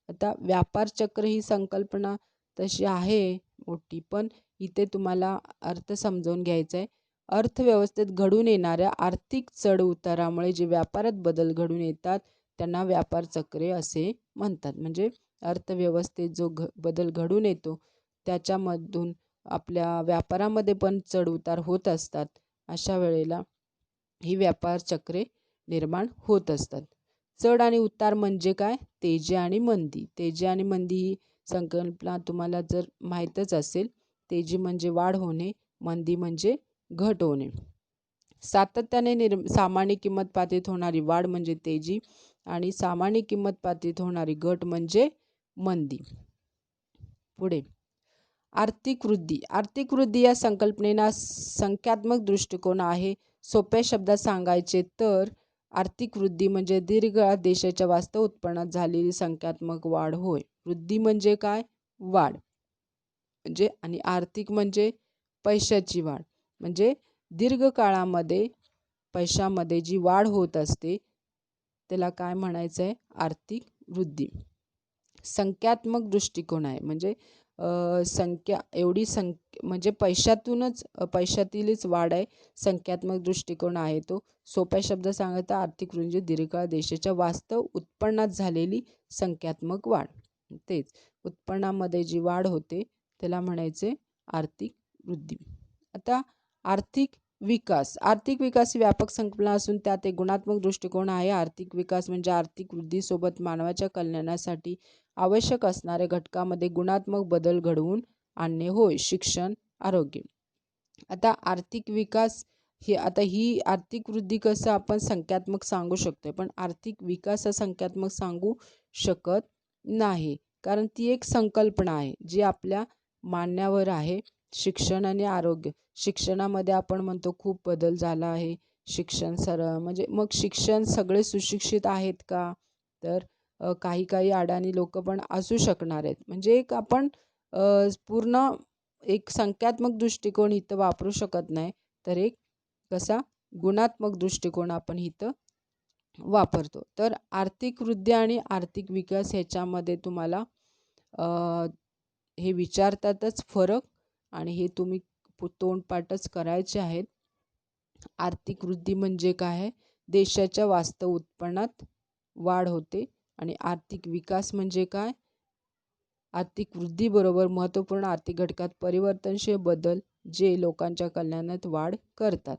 आता व्यापार चक्र ही संकल्पना तशी आहे मोठी, पण इथे तुम्हाला अर्थ समजावून घ्यायचा आहे. अर्थव्यवस्थेत घडून येणाऱ्या आर्थिक चढउतारामुळे जे व्यापारात बदल घडून येतात त्यांना व्यापार चक्रे असे म्हणतात. म्हणजे अर्थव्यवस्थेत जो बदल घडून येतो त्याच्यामधून आपल्या व्यापारामध्ये पण चढउतार होत असतात. अशा वेळेला ही व्यापार चक्रे निर्माण होत असतात. चढ आणि उतार म्हणजे काय? तेजी आणि मंदी. तेजी आणि मंदी ही संकल्पना तुम्हाला जर माहीतच असेल. तेजी म्हणजे वाढ होणे, मंदी म्हणजे घट होणे. सातत्याने सामान्य किंमत पातळीत होणारी वाढ म्हणजे तेजी आणि सामान्य किंमत पातळीत होणारी घट म्हणजे मंदी. पुढे आर्थिक वृद्धी. आर्थिक वृद्धी या संकल्पनेला संख्यात्मक दृष्टिकोन आहे. सोप्या शब्दात सांगायचे तर आर्थिक वृद्धी म्हणजे दीर्घकाळात देशाच्या वास्तव उत्पन्नात झालेली संख्यात्मक वाढ होय. वृद्धी म्हणजे काय? वाढ. म्हणजे आणि आर्थिक म्हणजे पैशाची वाढ. म्हणजे दीर्घकाळामध्ये पैशामध्ये जी वाढ होत असते त्याला काय म्हणायचं आहे? आर्थिक वृद्धी. संख्यात्मक दृष्टिकोन आहे. म्हणजे म्हणजे पैशातीलच वाढ आहे. संख्यात्मक दृष्टिकोन आहे तो. सोप्या शब्दात सांगायचं आर्थिक वृद्धी दीर्घकाळ देशाच्या वास्तव उत्पन्नात झालेली संख्यात्मक वाढ. तेच उत्पन्नामध्ये जी वाढ होते त्याला म्हणायचे आर्थिक वृद्धी. आता आर्थिक विकास. आर्थिक विकास ही व्यापक संकल्पना असून त्यात एक गुणात्मक दृष्टिकोन आहे. आर्थिक विकास म्हणजे आर्थिक वृद्धीसोबत मानवाच्या कल्याणासाठी आवश्यक असणाऱ्या घटकामध्ये गुणात्मक बदल घडवून आणणे होय. शिक्षण, आरोग्य. आता आर्थिक विकास ही आर्थिक वृद्धी कसं आपण संख्यात्मक सांगू शकतो, पण आर्थिक विकास हा संख्यात्मक सांगू शकत नाही. कारण ती एक संकल्पना आहे जी आपल्या मान्यावर आहे. शिक्षण आणि आरोग्य. शिक्षणामध्ये आपण म्हणतो खूप बदल झाला आहे. शिक्षण म्हणजे मग शिक्षण सगळे सुशिक्षित आहेत का? तर काही अडाणी लोक पण असू शकणार आहेत. म्हणजे एक आपण पूर्ण एक संख्यात्मक दृष्टिकोन इथं वापरू शकत नाही, तर एक कसा गुणात्मक दृष्टिकोन आपण इथं वापरतो. तर आर्थिक वृद्धी आणि आर्थिक विकास ह्याच्यामध्ये तुम्हाला हे विचारतातच फरक, आणि हे तुम्ही तोंडपाठच करायचे आहेत. आर्थिक वृद्धी म्हणजे काय आहे? देशाच्या वास्तव उत्पन्नात वाढ होते. आणि आर्थिक विकास म्हणजे काय? आर्थिक वृद्धीबरोबर महत्त्वपूर्ण आर्थिक घटकात परिवर्तनशील बदल जे लोकांच्या कल्याणात वाढ करतात.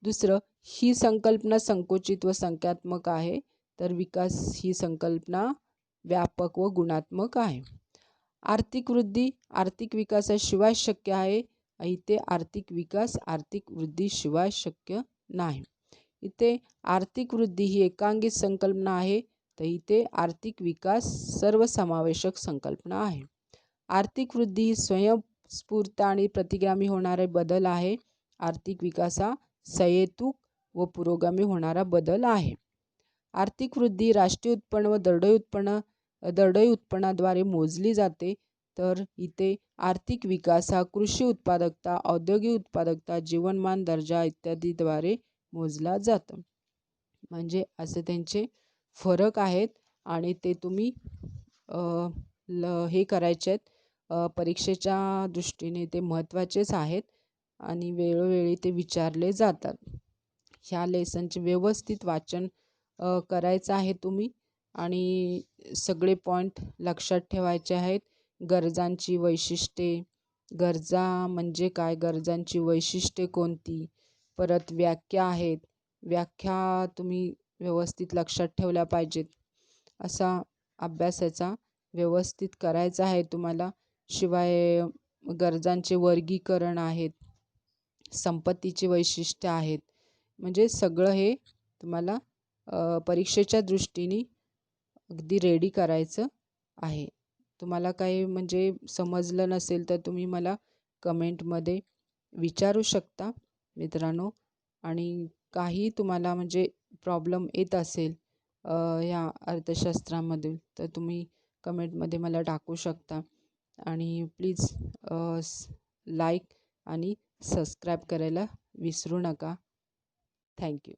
दुसरं, ही संकल्पना संकुचित व संख्यात्मक आहे, तर विकास ही संकल्पना व्यापक व गुणात्मक आहे. आर्थिक वृद्धी आर्थिक विकासाशिवाय शक्य आहे. इथे आर्थिक विकास आर्थिक वृद्धीशिवाय शक्य नाही. इथे आर्थिक वृद्धी ही एकांगिक संकल्पना आहे, तर इथे आर्थिक विकास सर्वसमावेशक संकल्पना आहे. आर्थिक वृद्धी ही स्वयंस्फूर्त आणि प्रतिगामी होणारे बदल आहे. आर्थिक विकास हा सहेतुक व पुरोगामी होणारा बदल आहे. आर्थिक वृद्धी राष्ट्रीय उत्पन्न व दरडोई उत्पन्नाद्वारे मोजली जाते, तर इथे आर्थिक विकास हा कृषी उत्पादकता, औद्योगिक उत्पादकता, जीवनमान दर्जा इत्यादीद्वारे मोजला जातो. म्हणजे असे त्यांचे फरक आहेत आणि ते तुम्ही हे करायचे आहेत. परीक्षेच्या दृष्टीने ते महत्त्वाचेच आहेत आणि वेळोवेळी ते विचारले जातात. ह्या लेसनचे व्यवस्थित वाचन करायचं आहे तुम्ही आणि सगळे पॉईंट लक्षात ठेवायचे आहेत. गरजांची वैशिष्ट्ये, गरजा म्हणजे काय, गरजांची वैशिष्ट्ये कोणती, परत व्याख्या आहेत, व्याख्या तुम्ही व्यवस्थित लक्षात ठेवल्या पाहिजेत. असा अभ्यासाचा व्यवस्थित करायचा आहे तुम्हाला. शिवाय गरजांचे वर्गीकरण आहेत, संपत्तीची वैशिष्ट्य आहेत. म्हणजे सगळं हे तुम्हाला परीक्षेच्या दृष्टीने अगदी रेडी करायचं आहे. तुम्हाला काही म्हणजे समजलं नसेल तर तुम्ही मला कमेंटमध्ये विचारू शकता मित्रांनो. आणि काही तुम्हाला म्हणजे प्रॉब्लेम येत असेल ह्या अर्थशास्त्रामधील तर तुम्ही कमेंटमध्ये मला टाकू शकता. आणि प्लीज लाईक आणि सबस्क्राईब करायला विसरू नका. थँक्यू.